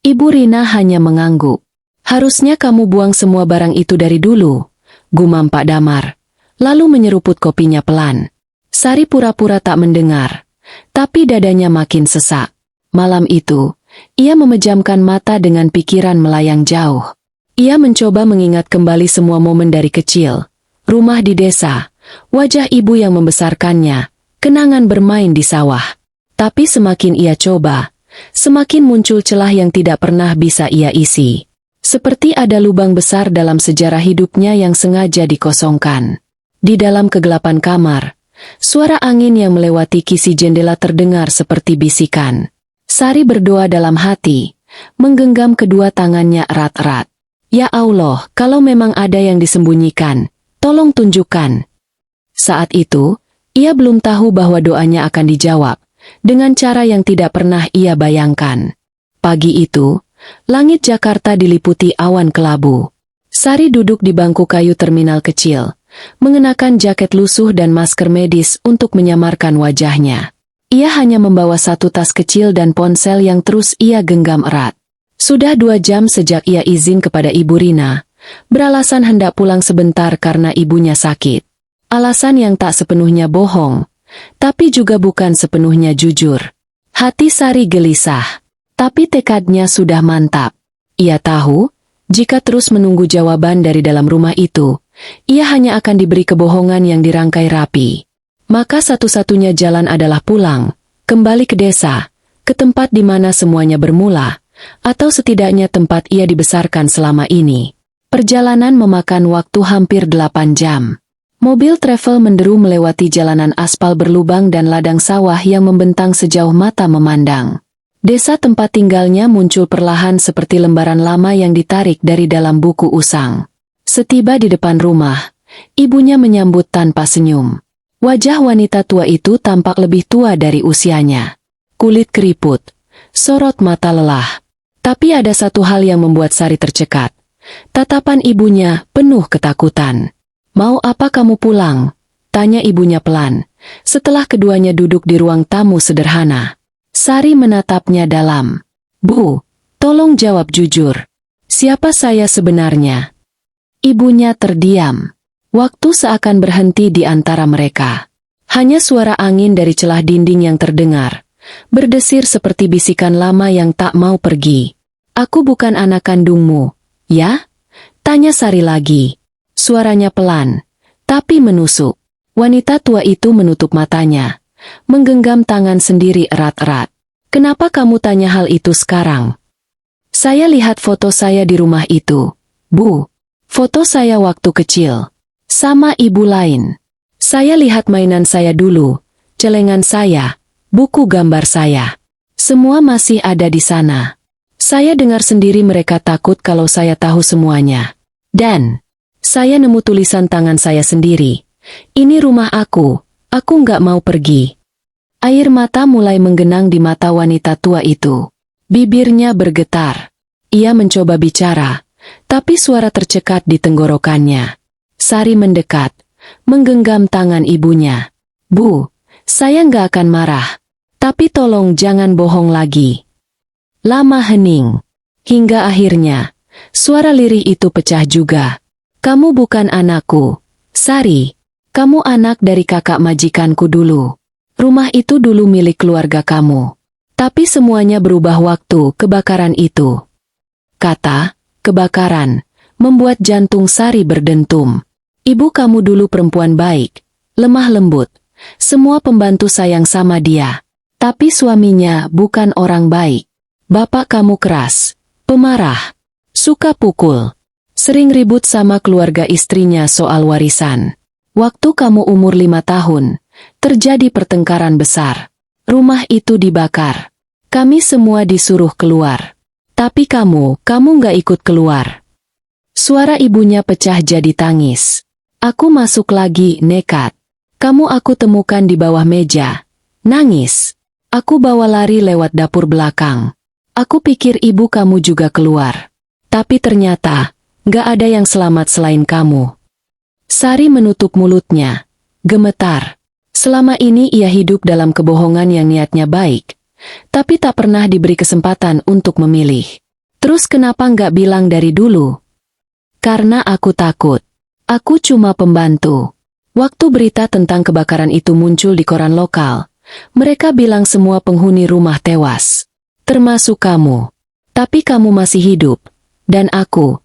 Ibu Rina hanya mengangguk. Harusnya kamu buang semua barang itu dari dulu, gumam Pak Damar, lalu menyeruput kopinya pelan. Sari pura-pura tak mendengar, tapi dadanya makin sesak. Malam itu, ia memejamkan mata dengan pikiran melayang jauh. Ia mencoba mengingat kembali semua momen dari kecil, rumah di desa, wajah ibu yang membesarkannya, kenangan bermain di sawah. Tapi semakin ia coba, semakin muncul celah yang tidak pernah bisa ia isi. Seperti ada lubang besar dalam sejarah hidupnya yang sengaja dikosongkan. Di dalam kegelapan kamar, suara angin yang melewati kisi jendela terdengar seperti bisikan. Sari berdoa dalam hati, menggenggam kedua tangannya erat-erat. Ya Allah, kalau memang ada yang disembunyikan, tolong tunjukkan. Saat itu, ia belum tahu bahwa doanya akan dijawab, dengan cara yang tidak pernah ia bayangkan. Pagi itu, langit Jakarta diliputi awan kelabu. Sari duduk di bangku kayu terminal kecil, mengenakan jaket lusuh dan masker medis untuk menyamarkan wajahnya. Ia hanya membawa satu tas kecil dan ponsel yang terus ia genggam erat. Sudah 2 jam sejak ia izin kepada Ibu Rina, beralasan hendak pulang sebentar karena ibunya sakit. Alasan yang tak sepenuhnya bohong, tapi juga bukan sepenuhnya jujur. Hati Sari gelisah, tapi tekadnya sudah mantap. Ia tahu, jika terus menunggu jawaban dari dalam rumah itu, ia hanya akan diberi kebohongan yang dirangkai rapi. Maka satu-satunya jalan adalah pulang, kembali ke desa, ke tempat di mana semuanya bermula, atau setidaknya tempat ia dibesarkan selama ini. Perjalanan memakan waktu hampir 8 jam. Mobil travel menderu melewati jalanan aspal berlubang dan ladang sawah yang membentang sejauh mata memandang. Desa tempat tinggalnya muncul perlahan seperti lembaran lama yang ditarik dari dalam buku usang. Setiba di depan rumah, ibunya menyambut tanpa senyum. Wajah wanita tua itu tampak lebih tua dari usianya. Kulit keriput, sorot mata lelah. Tapi ada satu hal yang membuat Sari tercekat. Tatapan ibunya penuh ketakutan. "Mau apa kamu pulang?" tanya ibunya pelan, setelah keduanya duduk di ruang tamu sederhana. Sari menatapnya dalam. "Bu, tolong jawab jujur. Siapa saya sebenarnya?" Ibunya terdiam. Waktu seakan berhenti di antara mereka. Hanya suara angin dari celah dinding yang terdengar, berdesir seperti bisikan lama yang tak mau pergi. "Aku bukan anak kandungmu, ya?" tanya Sari lagi. Suaranya pelan, tapi menusuk. Wanita tua itu menutup matanya, menggenggam tangan sendiri erat-erat. "Kenapa kamu tanya hal itu sekarang?" "Saya lihat foto saya di rumah itu, Bu. Foto saya waktu kecil. Sama ibu lain. Saya lihat mainan saya dulu, celengan saya, buku gambar saya. Semua masih ada di sana. Saya dengar sendiri mereka takut kalau saya tahu semuanya. Dan saya nemu tulisan tangan saya sendiri. Ini rumah aku nggak mau pergi." Air mata mulai menggenang di mata wanita tua itu. Bibirnya bergetar. Ia mencoba bicara, tapi suara tercekat di tenggorokannya. Sari mendekat, menggenggam tangan ibunya. "Bu, saya nggak akan marah. Tapi tolong jangan bohong lagi." Lama hening. Hingga akhirnya, suara lirih itu pecah juga. "Kamu bukan anakku, Sari. Kamu anak dari kakak majikanku dulu. Rumah itu dulu milik keluarga kamu. Tapi semuanya berubah waktu kebakaran itu." Kata "kebakaran" membuat jantung Sari berdentum. Ibu kamu dulu perempuan baik, lemah lembut. Semua pembantu sayang sama dia. Tapi suaminya bukan orang baik. Bapak kamu keras, pemarah, suka pukul. Sering ribut sama keluarga istrinya soal warisan. Waktu kamu umur 5 tahun, terjadi pertengkaran besar. Rumah itu dibakar. Kami semua disuruh keluar. Tapi kamu nggak ikut keluar. Suara ibunya pecah jadi tangis. "Aku masuk lagi, nekat. Kamu aku temukan di bawah meja. Nangis. Aku bawa lari lewat dapur belakang. Aku pikir ibu kamu juga keluar. Tapi ternyata, nggak ada yang selamat selain kamu." Sari menutup mulutnya. Gemetar. Selama ini ia hidup dalam kebohongan yang niatnya baik, tapi tak pernah diberi kesempatan untuk memilih. "Terus kenapa nggak bilang dari dulu?" "Karena aku takut. Aku cuma pembantu." Waktu berita tentang kebakaran itu muncul di koran lokal, mereka bilang semua penghuni rumah tewas. Termasuk kamu. Tapi kamu masih hidup. Dan aku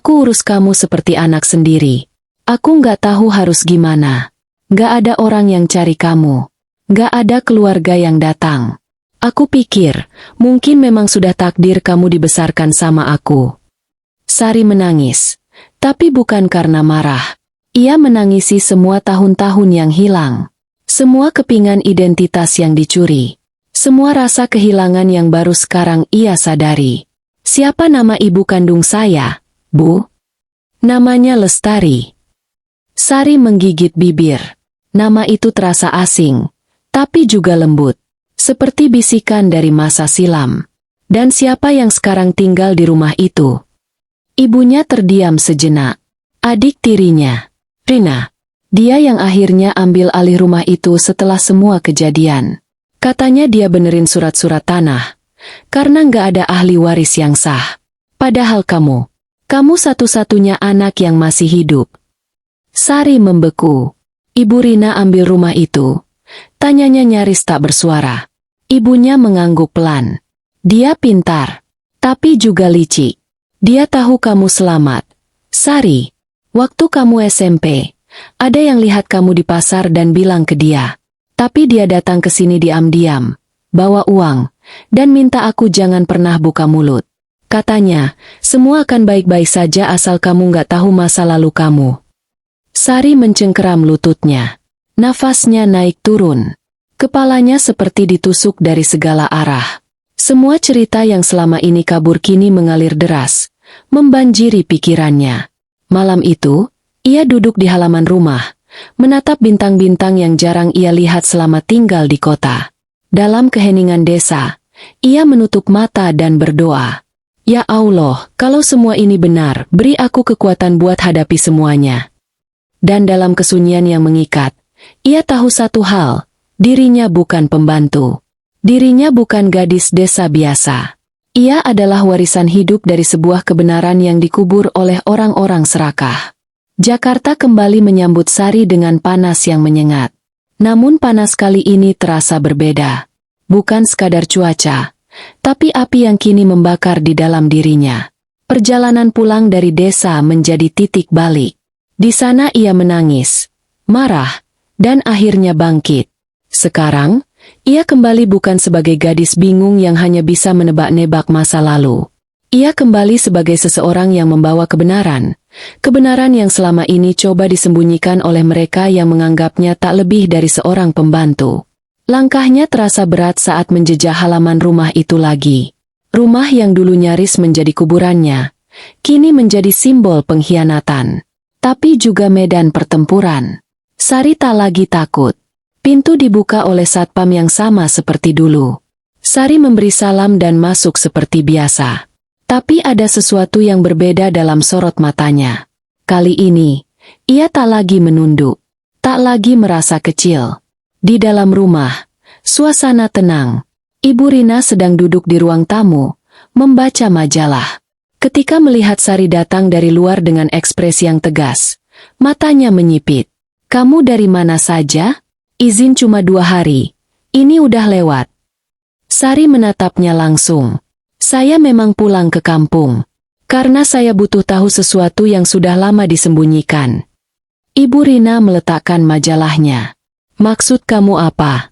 urus kamu seperti anak sendiri. Aku nggak tahu harus gimana. Nggak ada orang yang cari kamu. Nggak ada keluarga yang datang. Aku pikir, mungkin memang sudah takdir kamu dibesarkan sama aku." Sari menangis. Tapi bukan karena marah. Ia menangisi semua tahun-tahun yang hilang. Semua kepingan identitas yang dicuri. Semua rasa kehilangan yang baru sekarang ia sadari. "Siapa nama ibu kandung saya, Bu?" "Namanya Lestari." Sari menggigit bibir. Nama itu terasa asing, tapi juga lembut. Seperti bisikan dari masa silam. "Dan siapa yang sekarang tinggal di rumah itu?" Ibunya terdiam sejenak. Adik tirinya, Rina. Dia yang akhirnya ambil alih rumah itu setelah semua kejadian. Katanya dia benerin surat-surat tanah. Karena nggak ada ahli waris yang sah. Padahal kamu satu-satunya anak yang masih hidup. Sari membeku. Ibu Rina ambil rumah itu. Tanyanya nyaris tak bersuara. Ibunya mengangguk pelan. Dia pintar, tapi juga licik. Dia tahu kamu selamat. Sari, waktu kamu SMP, ada yang lihat kamu di pasar dan bilang ke dia. Tapi dia datang ke sini diam-diam, bawa uang, dan minta aku jangan pernah buka mulut. Katanya, semua akan baik-baik saja asal kamu nggak tahu masa lalu kamu. Sari mencengkeram lututnya. Nafasnya naik turun. Kepalanya seperti ditusuk dari segala arah. Semua cerita yang selama ini kabur kini mengalir deras, membanjiri pikirannya. Malam itu, ia duduk di halaman rumah, menatap bintang-bintang yang jarang ia lihat selama tinggal di kota. Dalam keheningan desa, ia menutup mata dan berdoa. Ya Allah, kalau semua ini benar, beri aku kekuatan buat hadapi semuanya. Dan dalam kesunyian yang mengikat, ia tahu satu hal, dirinya bukan pembantu. Dirinya bukan gadis desa biasa. Ia adalah warisan hidup dari sebuah kebenaran yang dikubur oleh orang-orang serakah. Jakarta kembali menyambut Sari dengan panas yang menyengat. Namun panas kali ini terasa berbeda. Bukan sekadar cuaca, tapi api yang kini membakar di dalam dirinya. Perjalanan pulang dari desa menjadi titik balik. Di sana ia menangis, marah, dan akhirnya bangkit. Sekarang, ia kembali bukan sebagai gadis bingung yang hanya bisa menebak-nebak masa lalu. Ia kembali sebagai seseorang yang membawa kebenaran. Kebenaran yang selama ini coba disembunyikan oleh mereka yang menganggapnya tak lebih dari seorang pembantu. Langkahnya terasa berat saat menjejak halaman rumah itu lagi. Rumah yang dulu nyaris menjadi kuburannya, kini menjadi simbol pengkhianatan. Tapi juga medan pertempuran. Sari tak lagi takut. Pintu dibuka oleh satpam yang sama seperti dulu. Sari memberi salam dan masuk seperti biasa. Tapi ada sesuatu yang berbeda dalam sorot matanya. Kali ini, ia tak lagi menunduk. Tak lagi merasa kecil. Di dalam rumah, suasana tenang. Ibu Rina sedang duduk di ruang tamu, membaca majalah. Ketika melihat Sari datang dari luar dengan ekspresi yang tegas, matanya menyipit. Kamu dari mana saja? Izin cuma 2 hari. Ini udah lewat. Sari menatapnya langsung. Saya memang pulang ke kampung. Karena saya butuh tahu sesuatu yang sudah lama disembunyikan. Ibu Rina meletakkan majalahnya. Maksud kamu apa?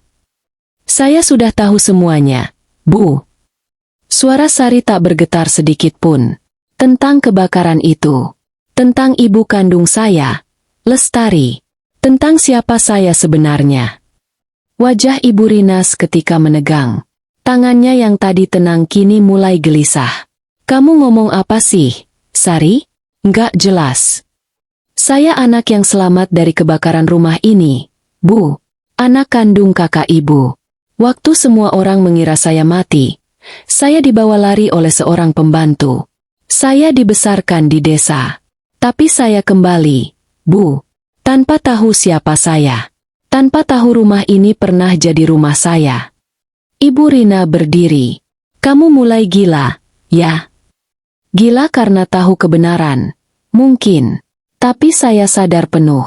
Saya sudah tahu semuanya, Bu. Suara Sari tak bergetar sedikit pun. Tentang kebakaran itu. Tentang ibu kandung saya, Lestari. Tentang siapa saya sebenarnya. Wajah Ibu Rina seketika menegang. Tangannya yang tadi tenang kini mulai gelisah. Kamu ngomong apa sih, Sari? Nggak jelas. Saya anak yang selamat dari kebakaran rumah ini, Bu. Anak kandung kakak ibu. Waktu semua orang mengira saya mati, saya dibawa lari oleh seorang pembantu. Saya dibesarkan di desa. Tapi saya kembali, Bu. Tanpa tahu siapa saya. Tanpa tahu rumah ini pernah jadi rumah saya. Ibu Rina berdiri. Kamu mulai gila, ya? Gila karena tahu kebenaran. Mungkin. Tapi saya sadar penuh.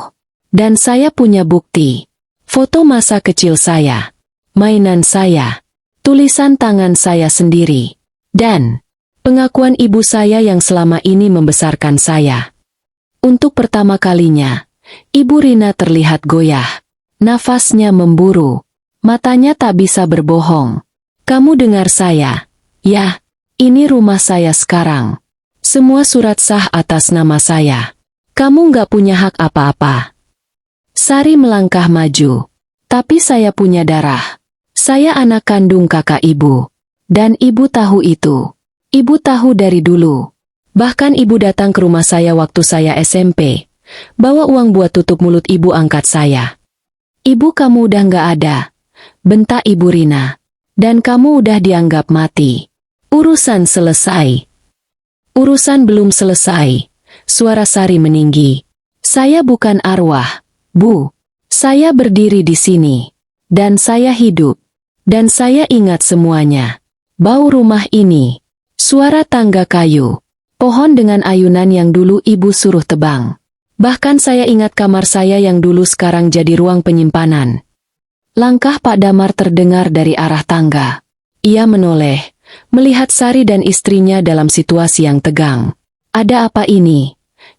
Dan saya punya bukti. Foto masa kecil saya. Mainan saya. Tulisan tangan saya sendiri. Dan pengakuan ibu saya yang selama ini membesarkan saya. Untuk pertama kalinya, Ibu Rina terlihat goyah. Nafasnya memburu. Matanya tak bisa berbohong. Kamu dengar saya? Ya, ini rumah saya sekarang. Semua surat sah atas nama saya. Kamu nggak punya hak apa-apa. Sari melangkah maju. Tapi saya punya darah. Saya anak kandung kakak ibu. Dan ibu tahu itu. Ibu tahu dari dulu. Bahkan ibu datang ke rumah saya waktu saya SMP. Bawa uang buat tutup mulut ibu angkat saya. Ibu kamu udah nggak ada. Bentak Ibu Rina. Dan kamu udah dianggap mati. Urusan selesai. Urusan belum selesai. Suara Sari meninggi. Saya bukan arwah, Bu. Saya berdiri di sini. Dan saya hidup. Dan saya ingat semuanya. Bau rumah ini. Suara tangga kayu. Pohon dengan ayunan yang dulu ibu suruh tebang. Bahkan saya ingat kamar saya yang dulu sekarang jadi ruang penyimpanan. Langkah Pak Damar terdengar dari arah tangga. Ia menoleh, melihat Sari dan istrinya dalam situasi yang tegang. Ada apa ini?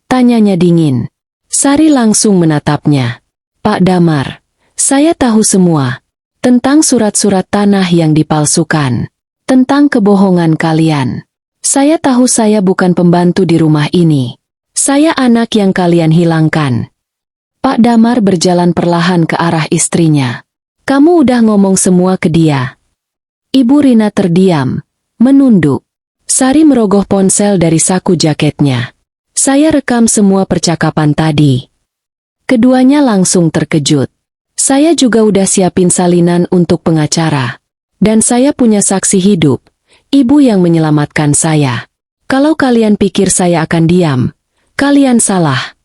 Tanyanya dingin. Sari langsung menatapnya. Pak Damar, saya tahu semua. Tentang surat-surat tanah yang dipalsukan. Tentang kebohongan kalian. Saya tahu saya bukan pembantu di rumah ini. Saya anak yang kalian hilangkan. Pak Damar berjalan perlahan ke arah istrinya. Kamu udah ngomong semua ke dia. Ibu Rina terdiam, menunduk. Sari merogoh ponsel dari saku jaketnya. Saya rekam semua percakapan tadi. Keduanya langsung terkejut. Saya juga udah siapin salinan untuk pengacara. Dan saya punya saksi hidup, ibu yang menyelamatkan saya. Kalau kalian pikir saya akan diam, kalian salah.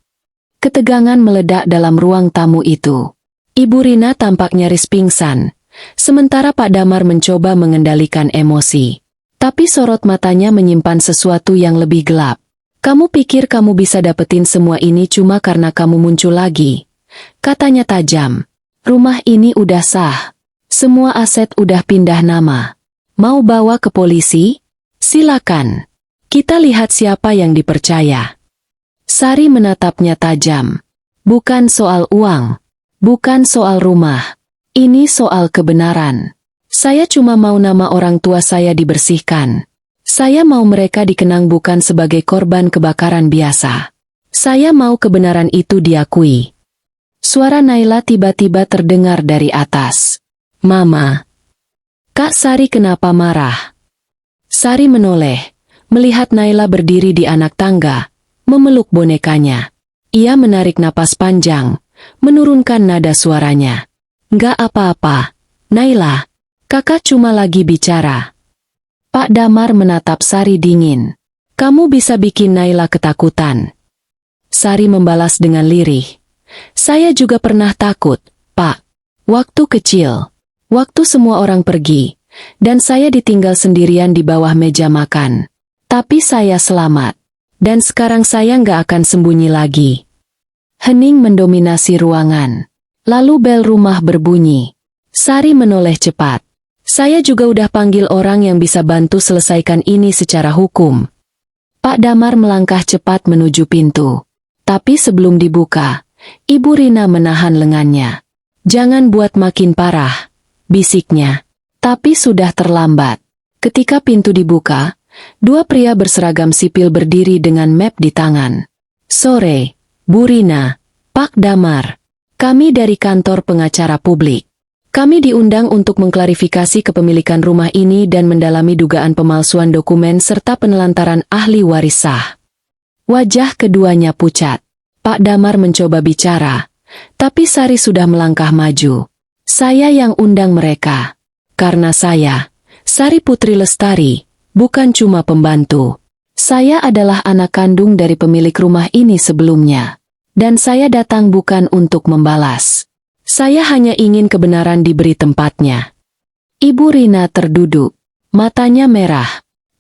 Ketegangan meledak dalam ruang tamu itu. Ibu Rina tampak nyaris pingsan, sementara Pak Damar mencoba mengendalikan emosi. Tapi sorot matanya menyimpan sesuatu yang lebih gelap. Kamu pikir kamu bisa dapetin semua ini cuma karena kamu muncul lagi? Katanya tajam. Rumah ini udah sah. Semua aset udah pindah nama. Mau bawa ke polisi? Silakan. Kita lihat siapa yang dipercaya. Sari menatapnya tajam. Bukan soal uang. Bukan soal rumah. Ini soal kebenaran. Saya cuma mau nama orang tua saya dibersihkan. Saya mau mereka dikenang bukan sebagai korban kebakaran biasa. Saya mau kebenaran itu diakui. Suara Naila tiba-tiba terdengar dari atas. Mama. Kak Sari kenapa marah? Sari menoleh, melihat Naila berdiri di anak tangga, memeluk bonekanya. Ia menarik napas panjang, menurunkan nada suaranya. Nggak apa-apa, Naila. Kakak cuma lagi bicara. Pak Damar menatap Sari dingin. Kamu bisa bikin Naila ketakutan. Sari membalas dengan lirih. Saya juga pernah takut, Pak. Waktu kecil. Waktu semua orang pergi. Dan saya ditinggal sendirian di bawah meja makan. Tapi saya selamat. Dan sekarang saya nggak akan sembunyi lagi. Hening mendominasi ruangan. Lalu bel rumah berbunyi. Sari menoleh cepat. Saya juga udah panggil orang yang bisa bantu selesaikan ini secara hukum. Pak Damar melangkah cepat menuju pintu. Tapi sebelum dibuka, Ibu Rina menahan lengannya. Jangan buat makin parah, bisiknya. Tapi sudah terlambat. Ketika pintu dibuka, dua pria berseragam sipil berdiri dengan map di tangan. Sore, Bu Rina, Pak Damar. Kami dari kantor pengacara publik. Kami diundang untuk mengklarifikasi kepemilikan rumah ini dan mendalami dugaan pemalsuan dokumen serta penelantaran ahli waris sah. Wajah keduanya pucat. Pak Damar mencoba bicara, tapi Sari sudah melangkah maju. Saya yang undang mereka. Karena saya, Sari Putri Lestari, bukan cuma pembantu. Saya adalah anak kandung dari pemilik rumah ini sebelumnya. Dan saya datang bukan untuk membalas. Saya hanya ingin kebenaran diberi tempatnya. Ibu Rina terduduk. Matanya merah.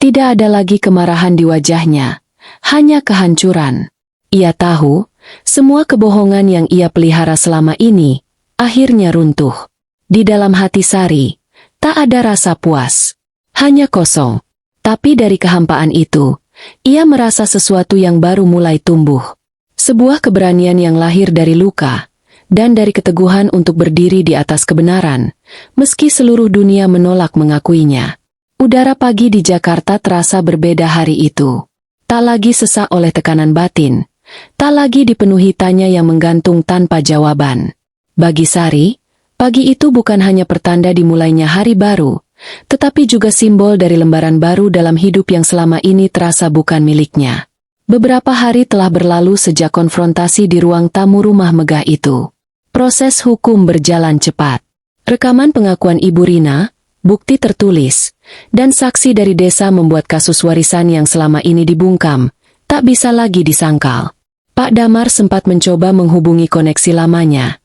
Tidak ada lagi kemarahan di wajahnya. Hanya kehancuran. Ia tahu, semua kebohongan yang ia pelihara selama ini, akhirnya runtuh. Di dalam hati Sari, tak ada rasa puas. Hanya kosong. Tapi dari kehampaan itu, ia merasa sesuatu yang baru mulai tumbuh. Sebuah keberanian yang lahir dari luka. Dan dari keteguhan untuk berdiri di atas kebenaran, meski seluruh dunia menolak mengakuinya. Udara pagi di Jakarta terasa berbeda hari itu. Tak lagi sesak oleh tekanan batin, tak lagi dipenuhi tanya yang menggantung tanpa jawaban. Bagi Sari, pagi itu bukan hanya pertanda dimulainya hari baru, tetapi juga simbol dari lembaran baru dalam hidup yang selama ini terasa bukan miliknya. Beberapa hari telah berlalu sejak konfrontasi di ruang tamu rumah megah itu. Proses hukum berjalan cepat. Rekaman pengakuan Ibu Rina, bukti tertulis, dan saksi dari desa membuat kasus warisan yang selama ini dibungkam tak bisa lagi disangkal. Pak Damar sempat mencoba menghubungi koneksi lamanya,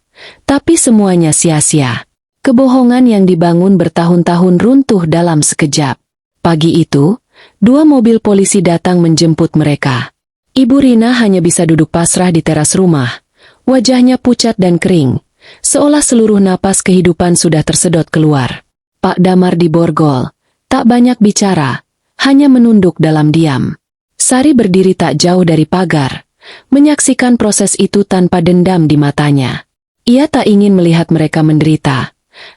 tapi semuanya sia-sia. Kebohongan yang dibangun bertahun-tahun runtuh dalam sekejap. Pagi itu, 2 mobil polisi datang menjemput mereka. Ibu Rina hanya bisa duduk pasrah di teras rumah. Wajahnya pucat dan kering, seolah seluruh napas kehidupan sudah tersedot keluar. Pak Damar di borgol, tak banyak bicara, hanya menunduk dalam diam. Sari berdiri tak jauh dari pagar, menyaksikan proses itu tanpa dendam di matanya. Ia tak ingin melihat mereka menderita,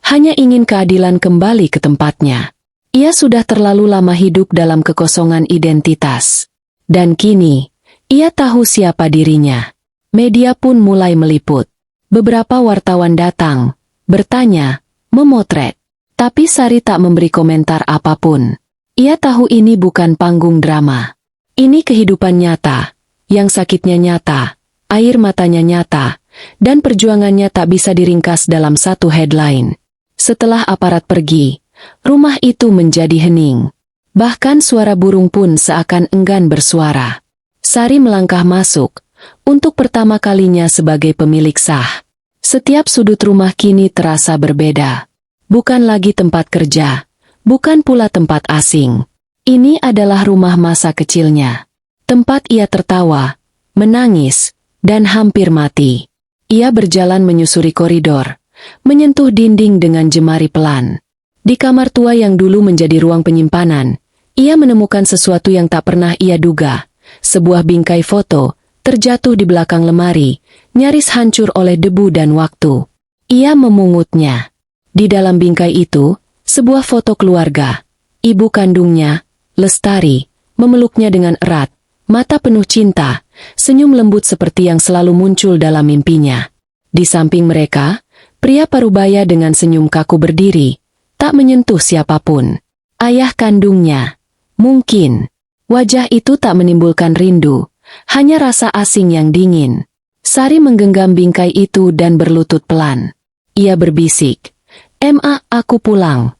hanya ingin keadilan kembali ke tempatnya. Ia sudah terlalu lama hidup dalam kekosongan identitas. Dan kini, ia tahu siapa dirinya. Media pun mulai meliput. Beberapa wartawan datang, bertanya, memotret. Tapi Sari tak memberi komentar apapun. Ia tahu ini bukan panggung drama. Ini kehidupan nyata, yang sakitnya nyata, air matanya nyata, dan perjuangannya tak bisa diringkas dalam satu headline. Setelah aparat pergi, rumah itu menjadi hening. Bahkan suara burung pun seakan enggan bersuara. Sari melangkah masuk, untuk pertama kalinya sebagai pemilik sah. Setiap sudut rumah kini terasa berbeda. Bukan lagi tempat kerja, bukan pula tempat asing. Ini adalah rumah masa kecilnya. Tempat ia tertawa, menangis, dan hampir mati. Ia berjalan menyusuri koridor, menyentuh dinding dengan jemari pelan. Di kamar tua yang dulu menjadi ruang penyimpanan, ia menemukan sesuatu yang tak pernah ia duga. Sebuah bingkai foto, terjatuh di belakang lemari, nyaris hancur oleh debu dan waktu. Ia memungutnya. Di dalam bingkai itu, sebuah foto keluarga. Ibu kandungnya, Lestari, memeluknya dengan erat, mata penuh cinta, senyum lembut seperti yang selalu muncul dalam mimpinya. Di samping mereka, pria parubaya dengan senyum kaku berdiri, tak menyentuh siapapun. Ayah kandungnya. Mungkin, wajah itu tak menimbulkan rindu, hanya rasa asing yang dingin. Sari menggenggam bingkai itu dan berlutut pelan. Ia berbisik, "Ma, aku pulang."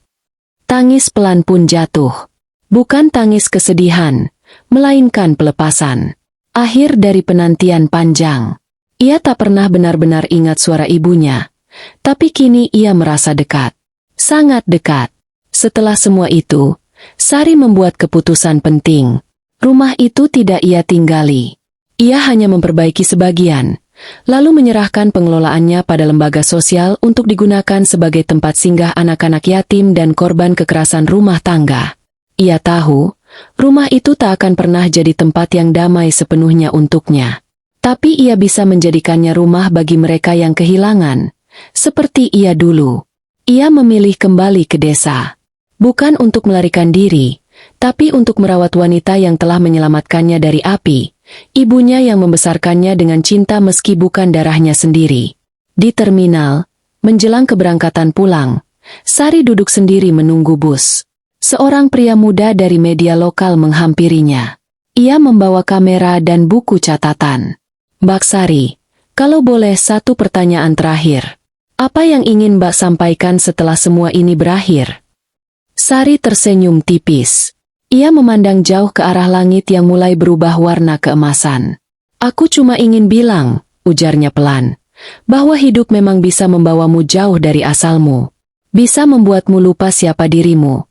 Tangis pelan pun jatuh. Bukan tangis kesedihan, melainkan pelepasan. Akhir dari penantian panjang. Ia tak pernah benar-benar ingat suara ibunya, tapi kini ia merasa dekat. Sangat dekat. Setelah semua itu, Sari membuat keputusan penting. Rumah itu tidak ia tinggali. Ia hanya memperbaiki sebagian, lalu menyerahkan pengelolaannya pada lembaga sosial untuk digunakan sebagai tempat singgah anak-anak yatim dan korban kekerasan rumah tangga. Ia tahu, rumah itu tak akan pernah jadi tempat yang damai sepenuhnya untuknya. Tapi ia bisa menjadikannya rumah bagi mereka yang kehilangan, seperti ia dulu. Ia memilih kembali ke desa. Bukan untuk melarikan diri, tapi untuk merawat wanita yang telah menyelamatkannya dari api, ibunya yang membesarkannya dengan cinta meski bukan darahnya sendiri. Di terminal, menjelang keberangkatan pulang, Sari duduk sendiri menunggu bus. Seorang pria muda dari media lokal menghampirinya. Ia membawa kamera dan buku catatan. "Mbak Sari, kalau boleh satu pertanyaan terakhir. Apa yang ingin Mbak sampaikan setelah semua ini berakhir?" Sari tersenyum tipis. Ia memandang jauh ke arah langit yang mulai berubah warna keemasan. "Aku cuma ingin bilang," ujarnya pelan, "bahwa hidup memang bisa membawamu jauh dari asalmu. Bisa membuatmu lupa siapa dirimu,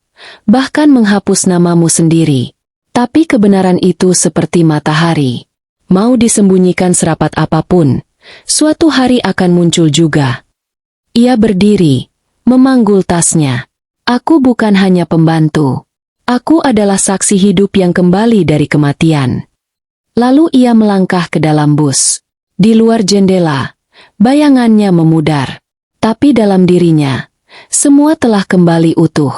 bahkan menghapus namamu sendiri. Tapi kebenaran itu seperti matahari. Mau disembunyikan serapat apapun, suatu hari akan muncul juga." Ia berdiri, memanggul tasnya. "Aku bukan hanya pembantu. Aku adalah saksi hidup yang kembali dari kematian." Lalu ia melangkah ke dalam bus. Di luar jendela, bayangannya memudar. Tapi dalam dirinya, semua telah kembali utuh.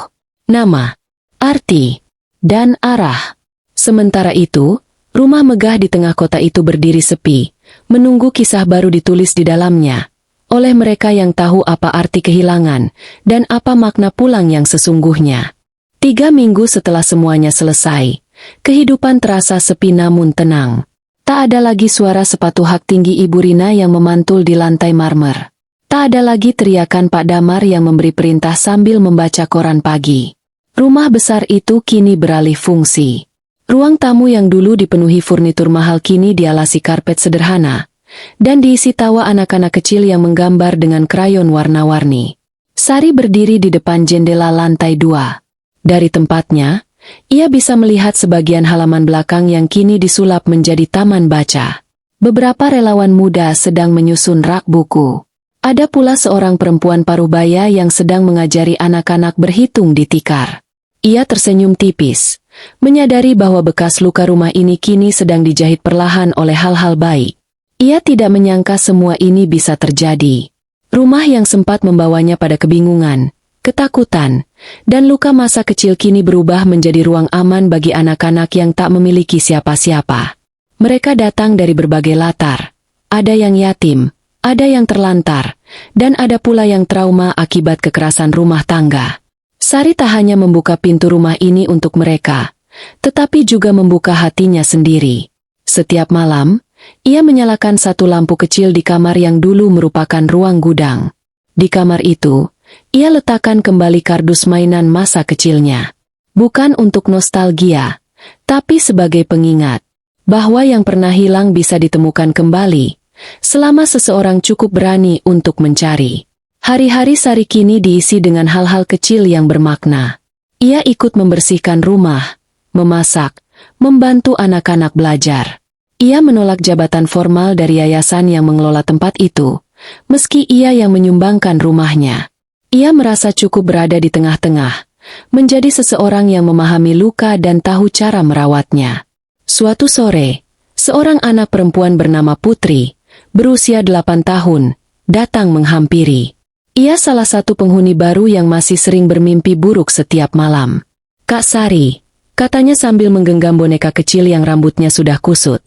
Nama, arti, dan arah. Sementara itu, rumah megah di tengah kota itu berdiri sepi, menunggu kisah baru ditulis di dalamnya. Oleh mereka yang tahu apa arti kehilangan, dan apa makna pulang yang sesungguhnya. 3 minggu setelah semuanya selesai, kehidupan terasa sepi namun tenang. Tak ada lagi suara sepatu hak tinggi Ibu Rina yang memantul di lantai marmer. Tak ada lagi teriakan Pak Damar yang memberi perintah sambil membaca koran pagi. Rumah besar itu kini beralih fungsi. Ruang tamu yang dulu dipenuhi furnitur mahal kini dialasi karpet sederhana, dan diisi tawa anak-anak kecil yang menggambar dengan krayon warna-warni. Sari berdiri di depan jendela lantai 2. Dari tempatnya, ia bisa melihat sebagian halaman belakang yang kini disulap menjadi taman baca. Beberapa relawan muda sedang menyusun rak buku. Ada pula seorang perempuan parubaya yang sedang mengajari anak-anak berhitung di tikar. Ia tersenyum tipis, menyadari bahwa bekas luka rumah ini kini sedang dijahit perlahan oleh hal-hal baik. Ia tidak menyangka semua ini bisa terjadi. Rumah yang sempat membawanya pada kebingungan, ketakutan, dan luka masa kecil kini berubah menjadi ruang aman bagi anak-anak yang tak memiliki siapa-siapa. Mereka datang dari berbagai latar. Ada yang yatim, ada yang terlantar, dan ada pula yang trauma akibat kekerasan rumah tangga. Sari tak hanya membuka pintu rumah ini untuk mereka, tetapi juga membuka hatinya sendiri. Setiap malam, ia menyalakan satu lampu kecil di kamar yang dulu merupakan ruang gudang. Di kamar itu, ia letakkan kembali kardus mainan masa kecilnya. Bukan untuk nostalgia, tapi sebagai pengingat bahwa yang pernah hilang bisa ditemukan kembali, selama seseorang cukup berani untuk mencari. Hari-hari Sari kini diisi dengan hal-hal kecil yang bermakna. Ia ikut membersihkan rumah, memasak, membantu anak-anak belajar. Ia menolak jabatan formal dari yayasan yang mengelola tempat itu, meski ia yang menyumbangkan rumahnya. Ia merasa cukup berada di tengah-tengah, menjadi seseorang yang memahami luka dan tahu cara merawatnya. Suatu sore, seorang anak perempuan bernama Putri, berusia 8 tahun, datang menghampiri. Ia salah satu penghuni baru yang masih sering bermimpi buruk setiap malam. "Kak Sari," katanya sambil menggenggam boneka kecil yang rambutnya sudah kusut.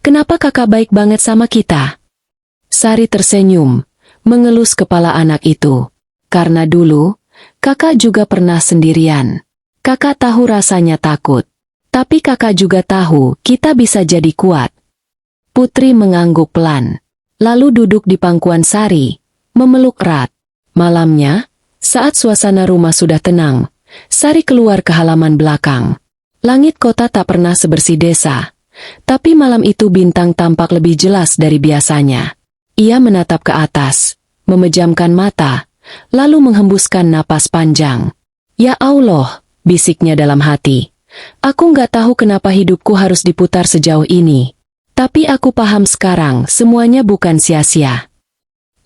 "Kenapa kakak baik banget sama kita?" Sari tersenyum, mengelus kepala anak itu. "Karena dulu, kakak juga pernah sendirian. Kakak tahu rasanya takut. Tapi kakak juga tahu kita bisa jadi kuat." Putri mengangguk pelan, lalu duduk di pangkuan Sari, memeluk erat. Malamnya, saat suasana rumah sudah tenang, Sari keluar ke halaman belakang. Langit kota tak pernah sebersih desa, tapi malam itu bintang tampak lebih jelas dari biasanya. Ia menatap ke atas, memejamkan mata, lalu menghembuskan napas panjang. "Ya Allah," bisiknya dalam hati. "Aku nggak tahu kenapa hidupku harus diputar sejauh ini. Tapi aku paham sekarang semuanya bukan sia-sia."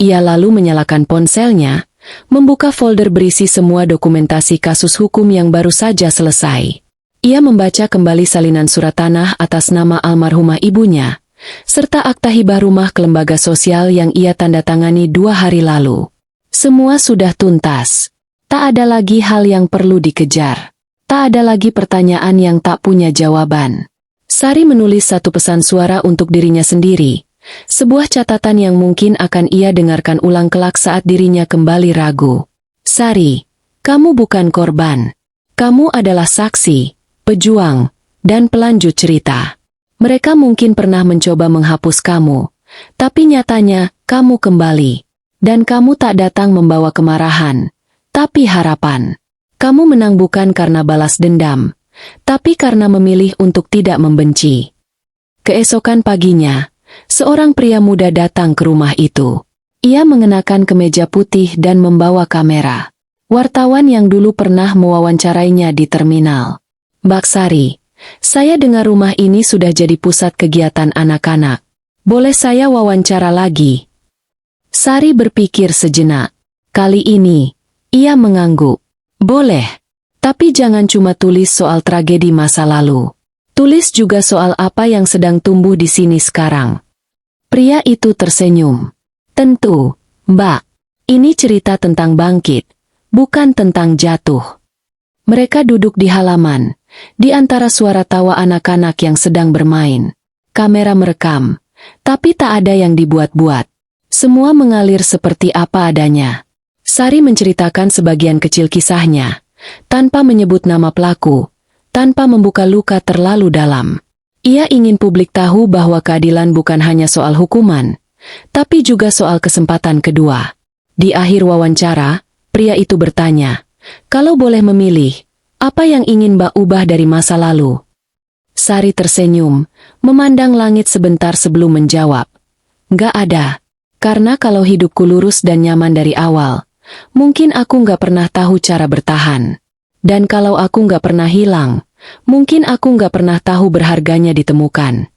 Ia lalu menyalakan ponselnya, membuka folder berisi semua dokumentasi kasus hukum yang baru saja selesai. Ia membaca kembali salinan surat tanah atas nama almarhumah ibunya, serta akta hibah rumah ke lembaga sosial yang ia tanda tangani 2 hari lalu. Semua sudah tuntas. Tak ada lagi hal yang perlu dikejar. Tak ada lagi pertanyaan yang tak punya jawaban. Sari menulis satu pesan suara untuk dirinya sendiri. Sebuah catatan yang mungkin akan ia dengarkan ulang kelak saat dirinya kembali ragu. "Sari, kamu bukan korban. Kamu adalah saksi, pejuang, dan pelanjut cerita. Mereka mungkin pernah mencoba menghapus kamu, tapi nyatanya kamu kembali. Dan kamu tak datang membawa kemarahan, tapi harapan. Kamu menang bukan karena balas dendam, tapi karena memilih untuk tidak membenci." Keesokan paginya, seorang pria muda datang ke rumah itu. Ia mengenakan kemeja putih dan membawa kamera. Wartawan yang dulu pernah mewawancarainya di terminal. "Mbak Sari, saya dengar rumah ini sudah jadi pusat kegiatan anak-anak. Boleh saya wawancara lagi?" Sari berpikir sejenak. Kali ini, ia mengangguk. "Boleh, tapi jangan cuma tulis soal tragedi masa lalu. Tulis juga soal apa yang sedang tumbuh di sini sekarang." Pria itu tersenyum. "Tentu, Mbak. Ini cerita tentang bangkit, bukan tentang jatuh." Mereka duduk di halaman, di antara suara tawa anak-anak yang sedang bermain. Kamera merekam, tapi tak ada yang dibuat-buat. Semua mengalir seperti apa adanya. Sari menceritakan sebagian kecil kisahnya, tanpa menyebut nama pelaku, tanpa membuka luka terlalu dalam. Ia ingin publik tahu bahwa keadilan bukan hanya soal hukuman, tapi juga soal kesempatan kedua. Di akhir wawancara, pria itu bertanya, "Kalau boleh memilih, apa yang ingin Mbak ubah dari masa lalu?" Sari tersenyum, memandang langit sebentar sebelum menjawab, "Nggak ada. Karena kalau hidupku lurus dan nyaman dari awal, mungkin aku nggak pernah tahu cara bertahan. Dan kalau aku nggak pernah hilang, mungkin aku nggak pernah tahu berharganya ditemukan."